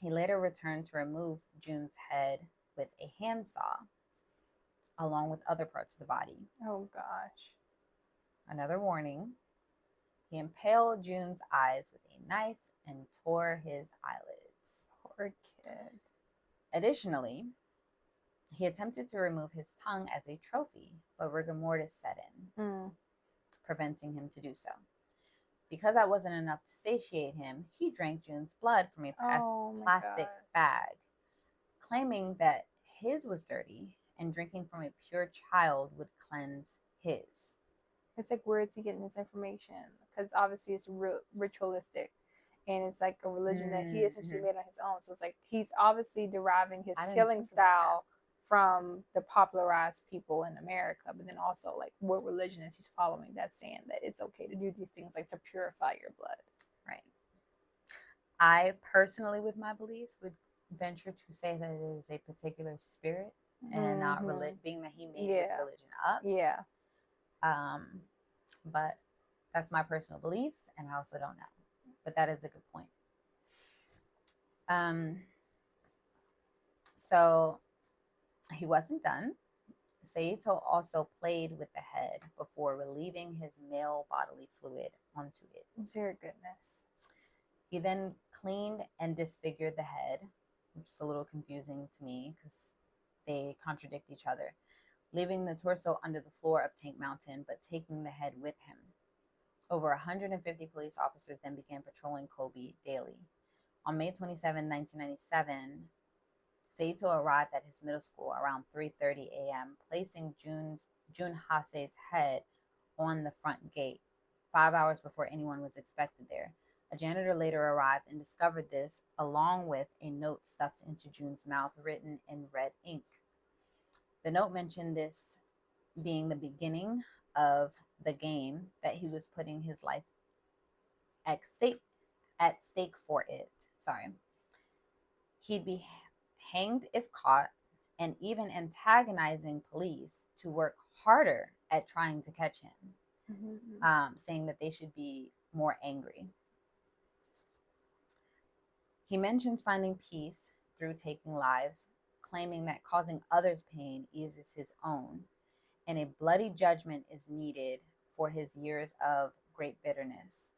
He later returned to remove Jun's head with a handsaw, along with other parts of the body. Oh gosh. Another warning: he impaled Jun's eyes with a knife and tore his eyelids. Poor kid. Additionally, he attempted to remove his tongue as a trophy, but rigor mortis set in, preventing him to do so. Because that wasn't enough to satiate him, he drank Jun's blood from a plastic bag, claiming that his was dirty and drinking from a pure child would cleanse his. It's like, where is he getting this information? Because obviously it's ritualistic, and it's like a religion that he essentially made on his own. So it's like he's obviously deriving his killing style from the popularized people in America, but then also like what religion is he's following that's saying that it's okay to do these things, like to purify your blood. Right. I personally, with my beliefs, would venture to say that it is a particular spirit and not being that he made his religion up. Yeah. But that's my personal beliefs, and I also don't know. But that is a good point. So he wasn't done. Saito also played with the head before relieving his male bodily fluid onto it. Dear goodness. He then cleaned and disfigured the head, which is a little confusing to me because they contradict each other, leaving the torso under the floor of Tank Mountain, but taking the head with him. Over 150 police officers then began patrolling Kobe daily. On May 27, 1997, Saito arrived at his middle school around 3:30 a.m., placing Jun Hase's head on the front gate 5 hours before anyone was expected there. A janitor later arrived and discovered this, along with a note stuffed into Jun's mouth written in red ink. The note mentioned this being the beginning of the game, that he was putting his life at stake for it. He'd be hanged if caught and even antagonizing police to work harder at trying to catch him, saying that they should be more angry. He mentions finding peace through taking lives, claiming that causing others pain eases his own, and a bloody judgment is needed for his years of great bitterness.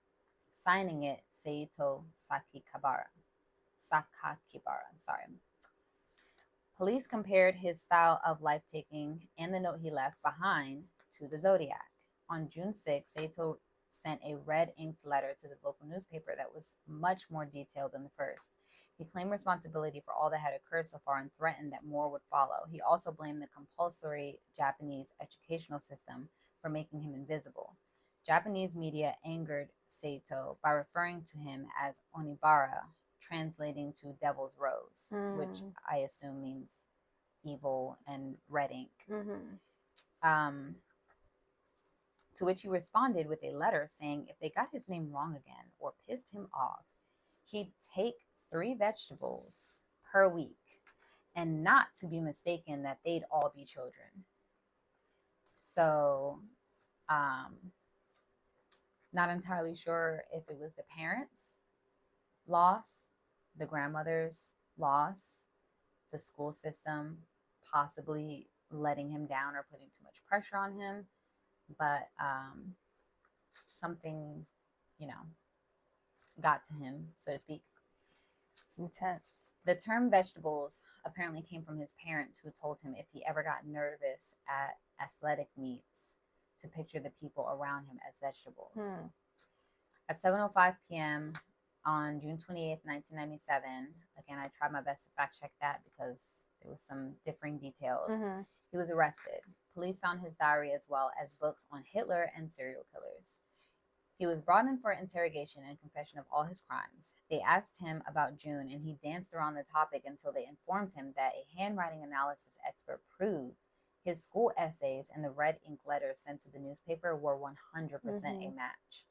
Signing it, Seito Sakakibara. Sorry. Police compared his style of life taking and the note he left behind to the Zodiac. On June 6, Seito sent a red inked letter to the local newspaper that was much more detailed than the first. He claimed responsibility for all that had occurred so far and threatened that more would follow. He also blamed the compulsory Japanese educational system for making him invisible. Japanese media angered Seito by referring to him as Onibara, translating to Devil's Rose, which I assume means evil and red ink. To which he responded with a letter saying if they got his name wrong again or pissed him off, he'd take 3 vegetables per week, and not to be mistaken that they'd all be children. So, not entirely sure if it was the parents' loss, the grandmother's loss, the school system possibly letting him down or putting too much pressure on him, but something, got to him, so to speak. It's intense. The term vegetables apparently came from his parents, who told him if he ever got nervous at athletic meets to picture the people around him as vegetables. At 7:05 p.m. on June 28th, 1997, again, I tried my best to fact check that because there was some differing details. He was arrested. Police found his diary as well as books on Hitler and serial killers. He was brought in for interrogation and confession of all his crimes. They asked him about June, and he danced around the topic until they informed him that a handwriting analysis expert proved his school essays and the red ink letters sent to the newspaper were 100% a match.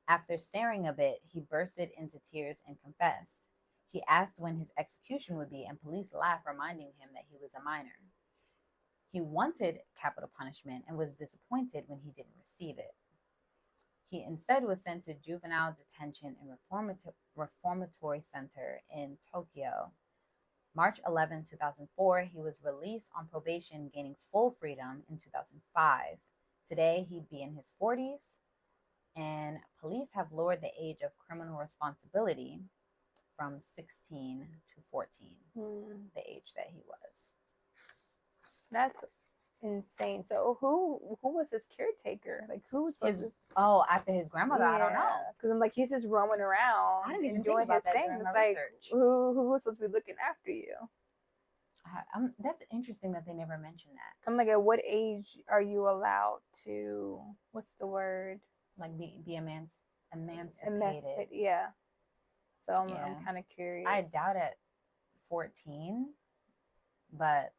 After staring a bit, he bursted into tears and confessed. He asked when his execution would be, and police laughed, reminding him that he was a minor. He wanted capital punishment and was disappointed when he didn't receive it. He instead was sent to juvenile detention and reformatory center in Tokyo. March 11, 2004, he was released on probation, gaining full freedom in 2005. Today, he'd be in his 40s, and police have lowered the age of criminal responsibility from 16 to 14, the age that he was. That's insane. So who was his caretaker? Like, who was supposed to? Oh, after his grandmother, I don't know. Because I'm like, he's just roaming around. I didn't even doing think about his that thing. during It's my like, research. who was supposed to be looking after you? That's interesting that they never mentioned that. I'm like, at what age are you allowed to? What's the word? Like be emancipated. Yeah. So I'm kind of curious. I doubt at 14, but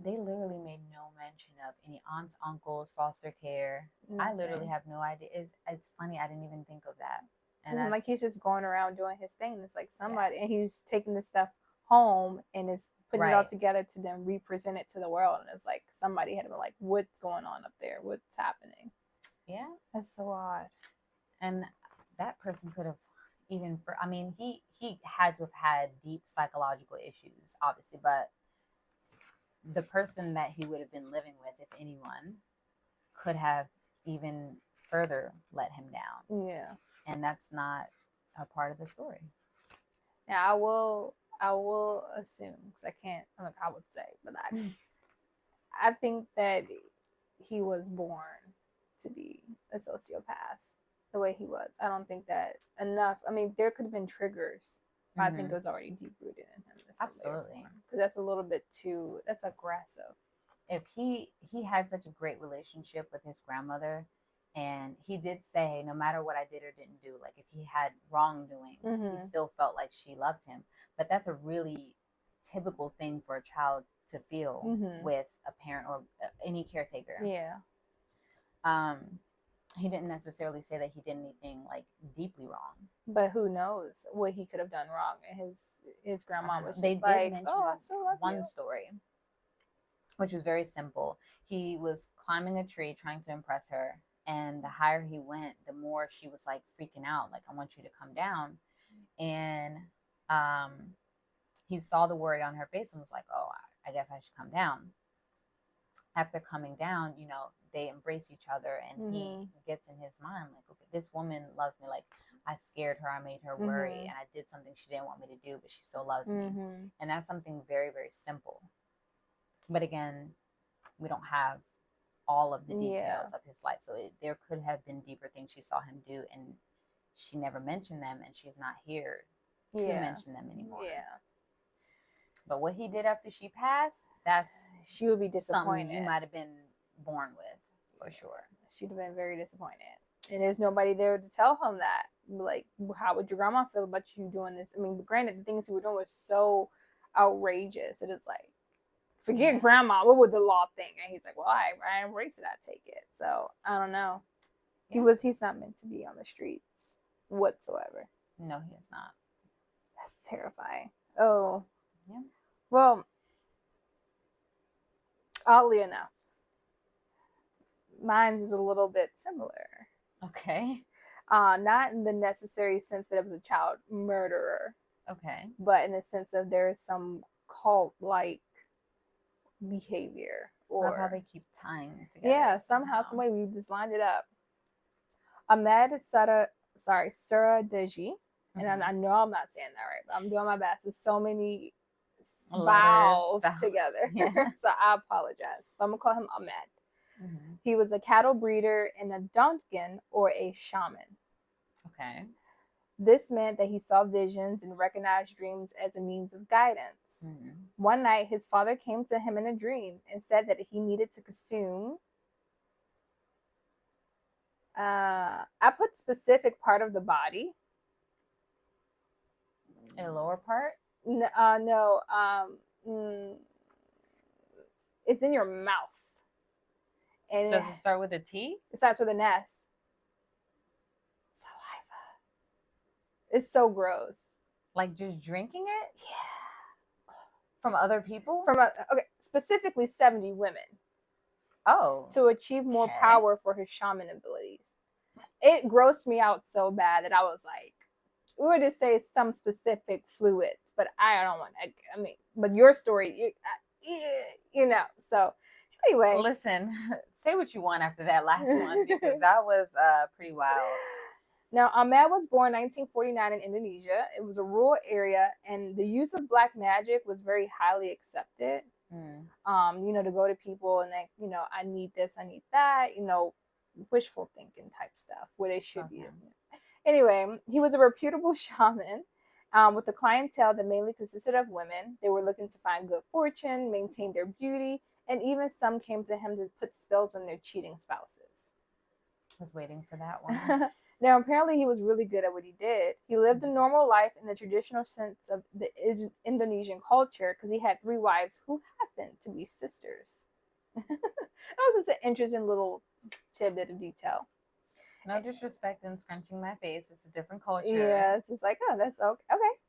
they literally made no mention of any aunts, uncles, foster care. Nothing. I literally have no idea. It's funny, I didn't even think of that. And I'm like, he's just going around doing his thing. It's like somebody, and he's taking this stuff home and is putting it all together to then represent it to the world. And it's like somebody had been like, what's going on up there? What's happening? Yeah. That's so odd. And that person could have he had to have had deep psychological issues, obviously, but the person that he would have been living with, if anyone, could have even further let him down. Yeah. And that's not a part of the story. Now, I will assume, because I would say, but I think that he was born to be a sociopath the way he was. I don't think that enough. I mean, there could have been triggers. I think it was already deep rooted in him. Absolutely. Because that's a little bit that's aggressive. If he had such a great relationship with his grandmother, and he did say no matter what I did or didn't do, like if he had wrongdoings, he still felt like she loved him. But that's a really typical thing for a child to feel with a parent or any caretaker. Yeah. he didn't necessarily say that he did anything like deeply wrong. But who knows what he could have done wrong? And his grandma was just They did like, mention "Oh, I still love one you." story, which was very simple. He was climbing a tree trying to impress her, and the higher he went, the more she was like freaking out, like, I want you to come down. And he saw the worry on her face and was like, oh, I guess I should come down. After coming down, they embrace each other, and he gets in his mind like, okay, this woman loves me. Like, I scared her, I made her worry, and I did something she didn't want me to do, but she still loves me. And that's something very, very simple. But again, we don't have all of the details of his life, so there could have been deeper things she saw him do, and she never mentioned them, and she's not here to mention them anymore. But what he did after she passed, she would be disappointed. Something you might have been born with, for sure. She'd have been very disappointed. And there's nobody there to tell him that. Like, how would your grandma feel about you doing this? I mean, granted, the things he was doing was so outrageous. It is like, forget grandma, what would the law think? And he's like, well, I embrace it, I take it. So I don't know. He's not meant to be on the streets whatsoever. No, he is not. That's terrifying. Oh. Yeah. Well, oddly enough, mine is a little bit similar. Okay. Not in the necessary sense that it was a child murderer. Okay. But in the sense of there is some cult-like behavior. Or how they keep tying together. Yeah, somehow, some way we just lined it up. Ahmed Suradeji, and I know I'm not saying that right, but I'm doing my best. There's so many vowels together. Yeah. So I apologize. But I'm going to call him Ahmed. He was a cattle breeder and a Duncan, or a shaman. Okay. This meant that he saw visions and recognized dreams as a means of guidance. One night, his father came to him in a dream and said that he needed to consume. I put specific part of the body. A lower part? No. It's in your mouth. And does it start with a T? It starts with an S. Saliva. It's so gross. Like just drinking it? Yeah. From other people? Specifically 70 women. Oh. To achieve more power for his shaman abilities. It grossed me out so bad that I was like, we would just say some specific fluids, but I don't want to, but your story, so anyway. Listen, say what you want after that last one, because that was pretty wild. Now, Ahmed was born 1949 in Indonesia. It was a rural area, and the use of black magic was very highly accepted. To go to people and then, I need this, I need that, wishful thinking type stuff where they should be. Anyway, he was a reputable shaman with a clientele that mainly consisted of women. They were looking to find good fortune, maintain their beauty, and even some came to him to put spells on their cheating spouses. I was waiting for that one. Now, apparently he was really good at what he did. He lived a normal life in the traditional sense of the Indonesian culture because he had 3 wives who happened to be sisters. That was just an interesting little tidbit of detail. No disrespect in scrunching my face. It's a different culture. Yeah, it's just like, oh, that's okay.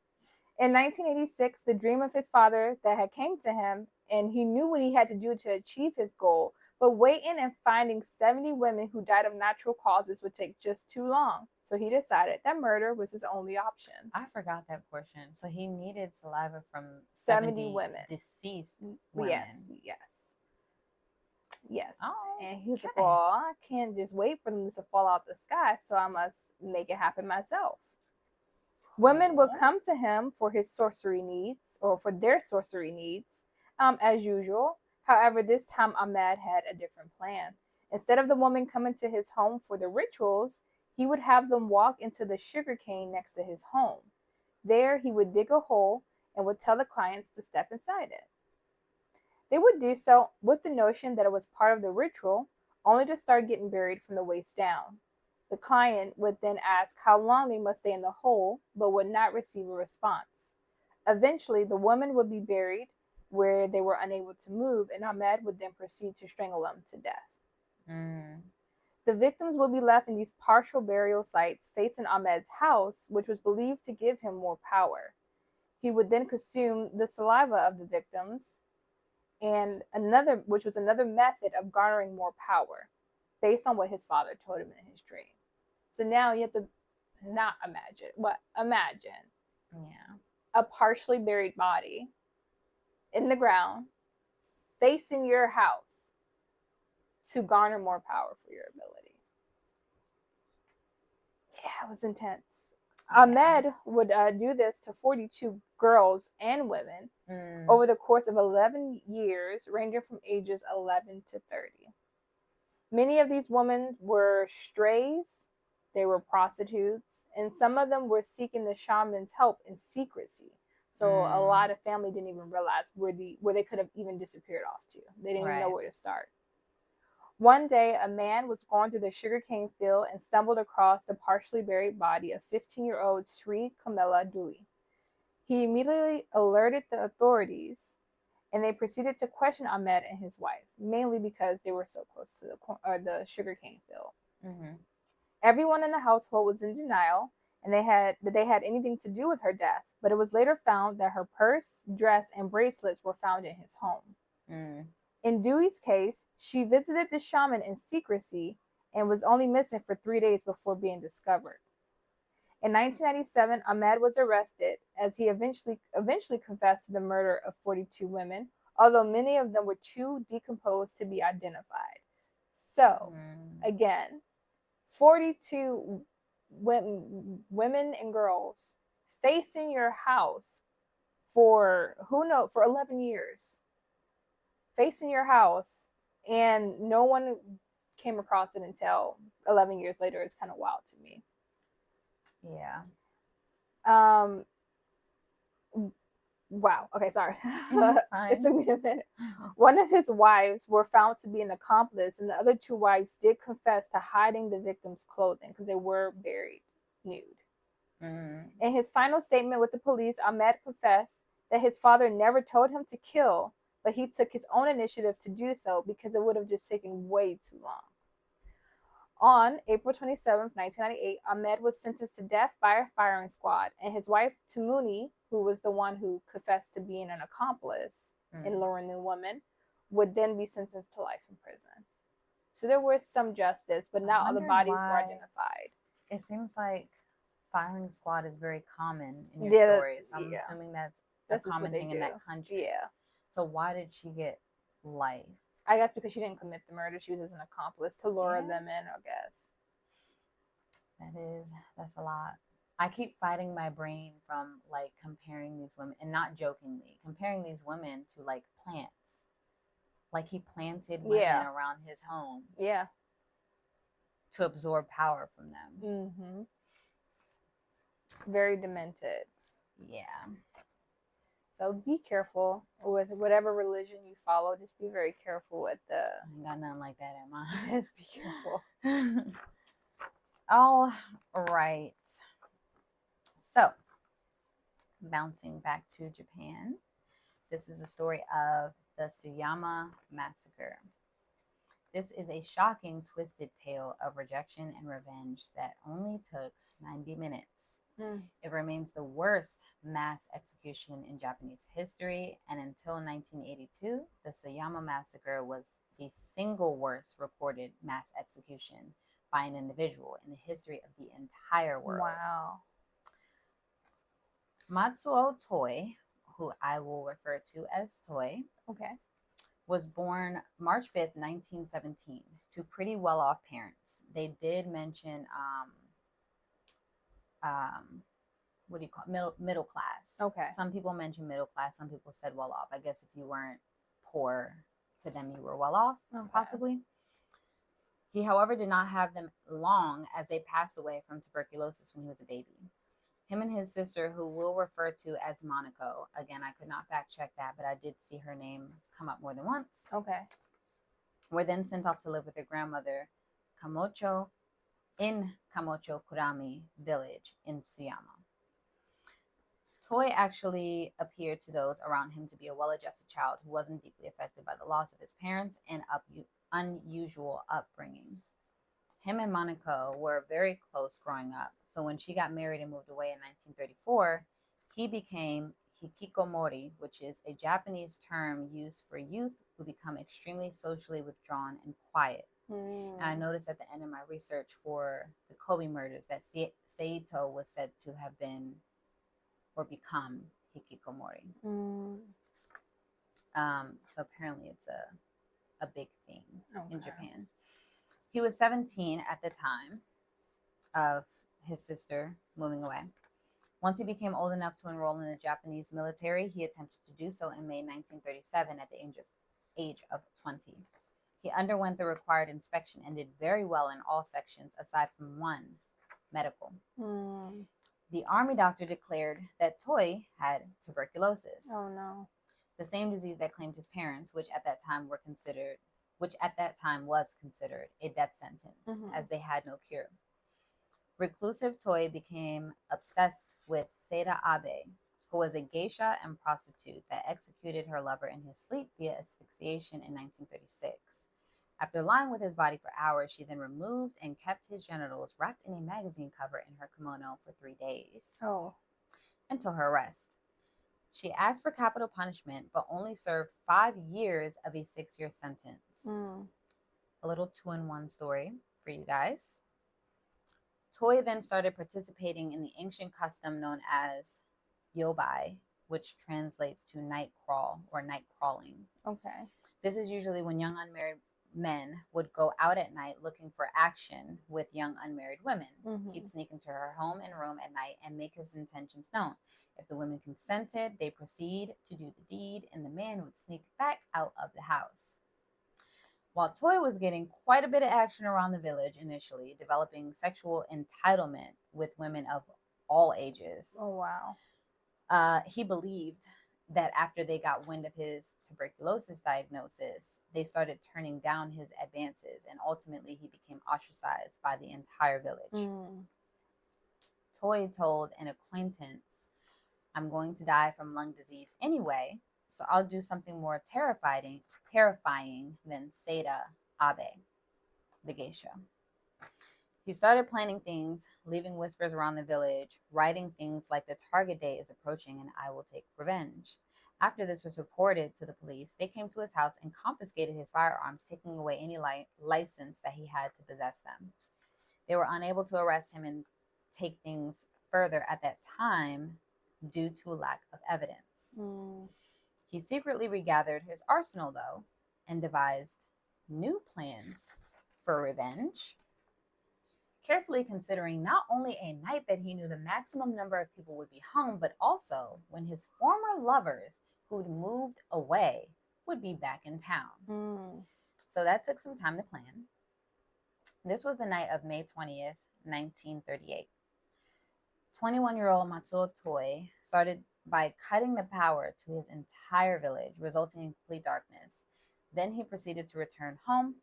In 1986, the dream of his father that had came to him, and he knew what he had to do to achieve his goal, but waiting and finding 70 women who died of natural causes would take just too long. So he decided that murder was his only option. I forgot that portion. So he needed saliva from 70 women. Deceased women. Yes. Oh, and he was like, well, I can't just wait for them to fall out the sky, so I must make it happen myself. Women would come to him for his sorcery needs, or for their sorcery needs, as usual. However, this time Ahmed had a different plan. Instead of the woman coming to his home for the rituals, he would have them walk into the sugarcane next to his home. There, he would dig a hole and would tell the clients to step inside it. They would do so with the notion that it was part of the ritual, only to start getting buried from the waist down. The client would then ask how long they must stay in the hole, but would not receive a response. Eventually, the woman would be buried where they were unable to move, and Ahmed would then proceed to strangle them to death. The victims would be left in these partial burial sites facing Ahmed's house, which was believed to give him more power. He would then consume the saliva of the victims, which was another method of garnering more power, based on what his father told him in his dream. So now you have to imagine a partially buried body in the ground facing your house to garner more power for your ability. Yeah, it was intense. Yeah. Ahmed would do this to 42 girls and women over the course of 11 years, ranging from ages 11 to 30. Many of these women were strays, they were prostitutes, and some of them were seeking the shaman's help in secrecy. So a lot of family didn't even realize where they could have even disappeared off to. They didn't even know where to start. One day, a man was going through the sugarcane field and stumbled across the partially buried body of 15-year-old Sri Kamala Dewey. He immediately alerted the authorities, and they proceeded to question Ahmed and his wife, mainly because they were so close to the sugarcane field. Mm-hmm. Everyone in the household was in denial, and they had anything to do with her death, but it was later found that her purse, dress, and bracelets were found in his home. In Dewey's case, she visited the shaman in secrecy and was only missing for 3 days before being discovered. In 1997, Ahmed was arrested as he eventually confessed to the murder of 42 women, although many of them were too decomposed to be identified. So, again, 42 women and girls facing your house for 11 years. Facing your house, and no one came across it until 11 years later. It's kind of wild to me. Yeah. Wow. Okay, sorry. It took me a minute. One of his wives were found to be an accomplice, and the other 2 wives did confess to hiding the victims' clothing because they were buried nude. In his final statement with the police, Ahmed confessed that his father never told him to kill, but he took his own initiative to do so because it would have just taken way too long. On April 27, 1998, Ahmed was sentenced to death by a firing squad, and his wife, Tumuni, who was the one who confessed to being an accomplice in luring the woman, would then be sentenced to life in prison. So there was some justice, but not all the bodies were identified. It seems like firing squad is very common in your stories. So I'm assuming that's a common thing in that country. Yeah. So why did she get life? I guess because she didn't commit the murder. She was as an accomplice to lure them in, I guess. That's a lot. I keep fighting my brain from like comparing these women, and not jokingly, comparing these women to like plants. Like he planted women around his home. Yeah. To absorb power from them. Mm-hmm. Very demented. Yeah. So be careful with whatever religion you follow. Just be very careful with I ain't got nothing like that in mind. Just be careful. All right. So, bouncing back to Japan, this is the story of the Tsuyama Massacre. This is a shocking, twisted tale of rejection and revenge that only took 90 minutes. It remains the worst mass execution in Japanese history, and until 1982, the Tsuyama Massacre was the single worst recorded mass execution by an individual in the history of the entire world. Wow. Matsuo Toi, who I will refer to as Toi, was born March 5th, 1917, to pretty well-off parents. They did mention what do you call it? Middle class. Okay. Some people mention middle class. Some people said well off. I guess if you weren't poor, to them you were well off, possibly. He, however, did not have them long, as they passed away from tuberculosis when he was a baby. Him and his sister, who we'll refer to as Monaco, again, I could not fact check that, but I did see her name come up more than once. Were then sent off to live with their grandmother, Kamocho, in Kamocho Kurami village in Tsuyama. Toi actually appeared to those around him to be a well-adjusted child who wasn't deeply affected by the loss of his parents and unusual upbringing. Him and Monaco were very close growing up. So when she got married and moved away in 1934, he became hikikomori, which is a Japanese term used for youth who become extremely socially withdrawn and quiet. And I noticed at the end of my research for the Kobe murders that Seito was said to have been or become hikikomori. So apparently it's a big thing in Japan. He was 17 at the time of his sister moving away. Once he became old enough to enroll in the Japanese military, he attempted to do so in May 1937 at the age of 20. He underwent the required inspection and did very well in all sections aside from one, medical. The army doctor declared that Toy had tuberculosis. Oh no. The same disease that claimed his parents, which at that time was considered a death sentence, as they had no cure. Reclusive Toy became obsessed with Seita Abe, who was a geisha and prostitute that executed her lover in his sleep via asphyxiation in 1936. After lying with his body for hours, she then removed and kept his genitals wrapped in a magazine cover in her kimono for 3 days. Until her arrest. She asked for capital punishment, but only served 5 years of a 6-year sentence. A little 2-in-1 story for you guys. Toy then started participating in the ancient custom known as yobai, which translates to night crawl or night crawling. This is usually when young unmarried men would go out at night looking for action with young unmarried women. He'd sneak into her home and room at night and make his intentions known. If the women consented, they proceed to do the deed, and the man would sneak back out of the house. While Toy was getting quite a bit of action around the village initially, developing sexual entitlement with women of all ages. He believed that after they got wind of his tuberculosis diagnosis, they started turning down his advances, and ultimately he became ostracized by the entire village. Toy told an acquaintance, "I'm going to die from lung disease anyway, so I'll do something more terrifying than Seita Abe, the geisha." He started planning things, leaving whispers around the village, writing things like, "The target day is approaching and I will take revenge." After this was reported to the police, they came to his house and confiscated his firearms, taking away any license that he had to possess them. They were unable to arrest him and take things further at that time due to a lack of evidence. He secretly regathered his arsenal, though, and devised new plans for revenge, carefully considering not only a night that he knew the maximum number of people would be hung, but also when his former lovers who'd moved away would be back in town. So that took some time to plan. This was the night of May 20th, 1938. 21-year-old Matsuo Toy started by cutting the power to his entire village, resulting in complete darkness. Then he proceeded to return home,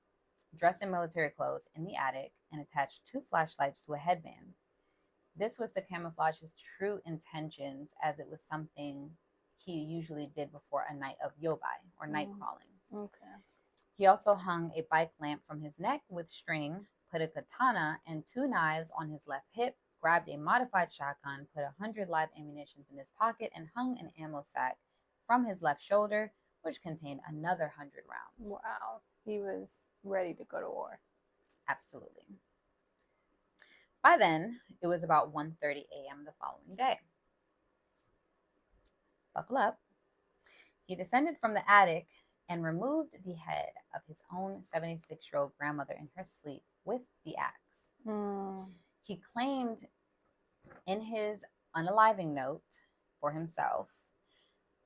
dressed in military clothes in the attic, and attached 2 flashlights to a headband. This was to camouflage his true intentions, as it was something he usually did before a night of yobai, or night crawling. He also hung a bike lamp from his neck with string, put a katana and 2 knives on his left hip, grabbed a modified shotgun, put 100 live ammunitions in his pocket, and hung an ammo sack from his left shoulder, which contained another 100 rounds. Wow. He was ready to go to war. Absolutely. By then, it was about 1:30 a.m. the following day. Buckle up. He descended from the attic and removed the head of his own 76-year-old grandmother in her sleep with the axe. He claimed in his unaliving note for himself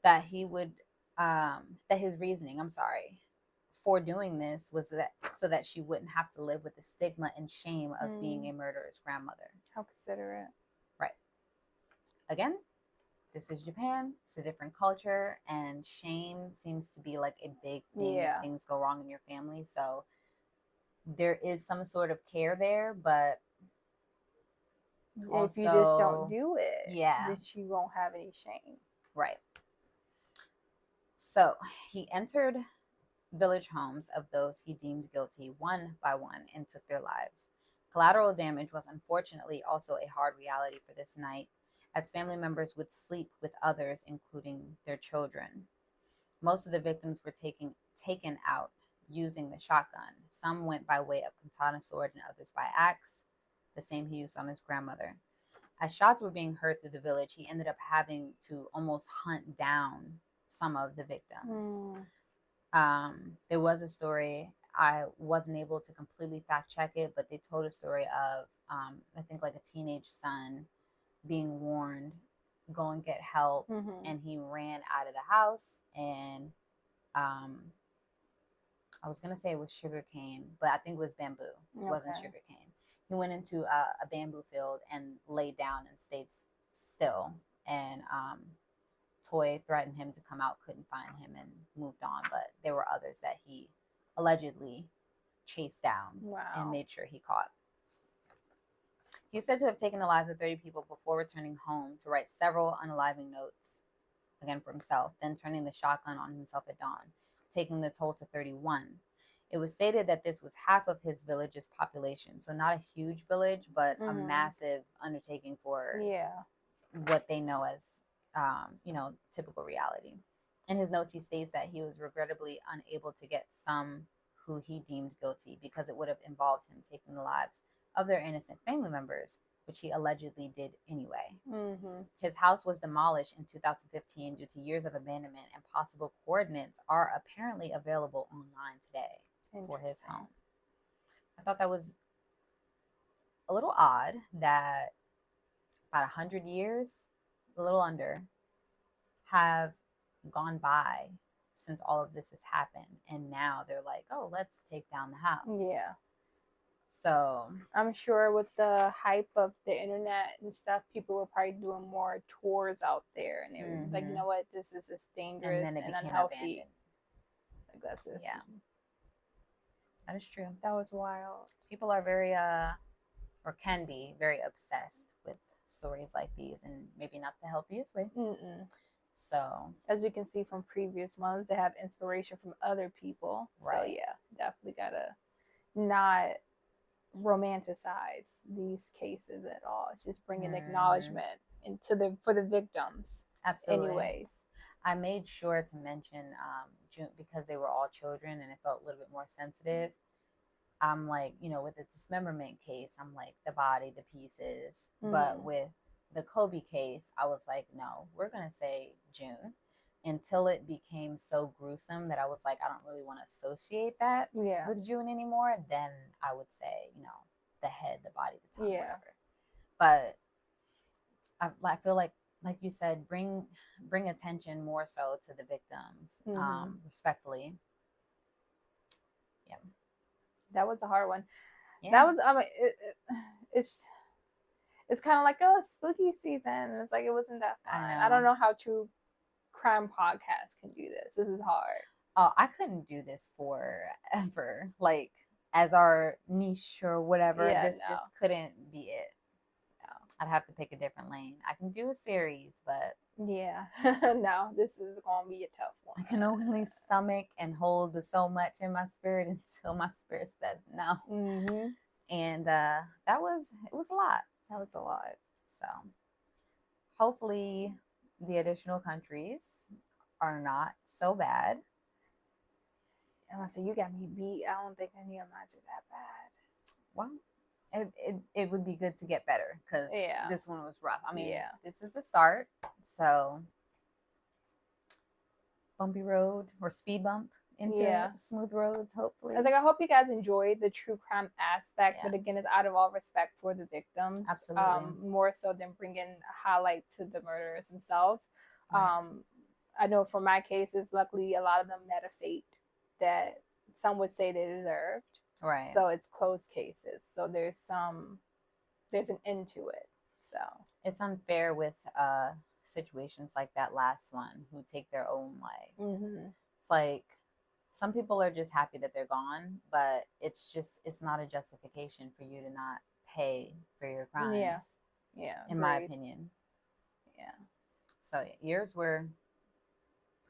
that his reasoning, for doing this was that so that she wouldn't have to live with the stigma and shame of being a murderer's grandmother. How considerate. Right. Again, this is Japan. It's a different culture, and shame seems to be like a big thing if things go wrong in your family. So there is some sort of care there, but if you just don't do it, then you won't have any shame. Right. So he entered village homes of those he deemed guilty one by one and took their lives. Collateral damage was unfortunately also a hard reality for this night, as family members would sleep with others, including their children. Most of the victims were taken out using the shotgun. Some went by way of katana sword and others by axe, the same he used on his grandmother. As shots were being heard through the village, he ended up having to almost hunt down some of the victims. There was a story, I wasn't able to completely fact check it, but they told a story of, I think, like a teenage son being warned, go and get help. And he ran out of the house, and I was going to say it was sugarcane, but I think it was bamboo. It wasn't sugarcane. He went into a bamboo field and laid down and stayed still. And Toy threatened him to come out, couldn't find him, and moved on. But there were others that he allegedly chased down and made sure he caught. He's said to have taken the lives of 30 people before returning home to write several unaliving notes, again for himself, then turning the shotgun on himself at dawn, taking the toll to 31. It was stated that this was half of his village's population. So not a huge village, but a massive undertaking for what they know as, typical reality. In his notes, he states that he was regrettably unable to get some who he deemed guilty because it would have involved him taking the lives of their innocent family members, which he allegedly did anyway. His house was demolished in 2015 due to years of abandonment, and possible coordinates are apparently available online today for his home. I thought that was a little odd that about 100 years, a little under, have gone by since all of this has happened, and now they're like, oh, let's take down the house. So I'm sure with the hype of the internet and stuff, people were probably doing more tours out there, and they were like, you know what, this is just dangerous and unhealthy. Abandoned. Like that's just that is true. That was wild. People are very or can be very obsessed with stories like these, and maybe not the healthiest way. So as we can see from previous ones, they have inspiration from other people. So yeah, definitely gotta not romanticize these cases at all. It's just bringing acknowledgement for the victims. Absolutely. Anyways, I made sure to mention June because they were all children and it felt a little bit more sensitive. I'm like, with the dismemberment case, I'm like the body, the pieces. But with the Kobe case, I was like, no, we're gonna say June, until it became so gruesome that I was like, I don't really want to associate that with June anymore. Then I would say, the head, the body, the tongue, whatever. But I feel like you said, bring attention more so to the victims, respectfully. Yeah, that was a hard one. That was it's kind of like a spooky season. It's like it wasn't that fun. I don't know how true crime podcasts can do this. This is hard. Oh, I couldn't do this forever. Like as our niche or whatever. This couldn't be it. No, I'd have to pick a different lane. I can do a series, but no, this is gonna be a tough one. I can only stomach and hold so much in my spirit until my spirit says no. And it was a lot. That was a lot. So hopefully the additional countries are not so bad. And I said, you got me beat. I don't think any of mine are that bad. Well, it would be good to get better because this one was rough. I mean, this is the start. So bumpy road or speed bump into smooth roads, hopefully. I was like, I hope you guys enjoyed the true crime aspect, but again, it's out of all respect for the victims. Absolutely. More so than bringing a highlight to the murderers themselves. I know for my cases, luckily, a lot of them met a fate that some would say they deserved. Right. So it's closed cases. So there's an end to it. So it's unfair with situations like that last one who take their own life. It's like some people are just happy that they're gone, but it's not a justification for you to not pay for your crimes. In my opinion. So yours were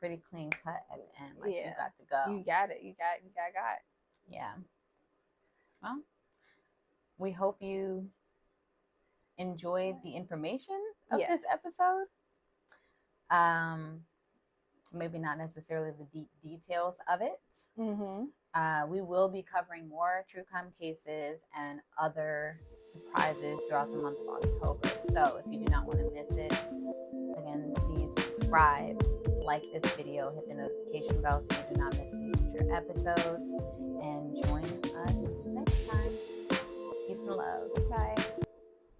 pretty clean cut at the end. Like you got to go. You got it. You got it. Yeah. Well, we hope you enjoyed the information of Yes. this episode. Maybe not necessarily the deep details of it. We will be covering more true crime cases and other surprises throughout the month of October. So if you do not want to miss it, again, please subscribe, like this video, hit the notification bell so you do not miss any future episodes, and join us next time. Peace and love. Bye.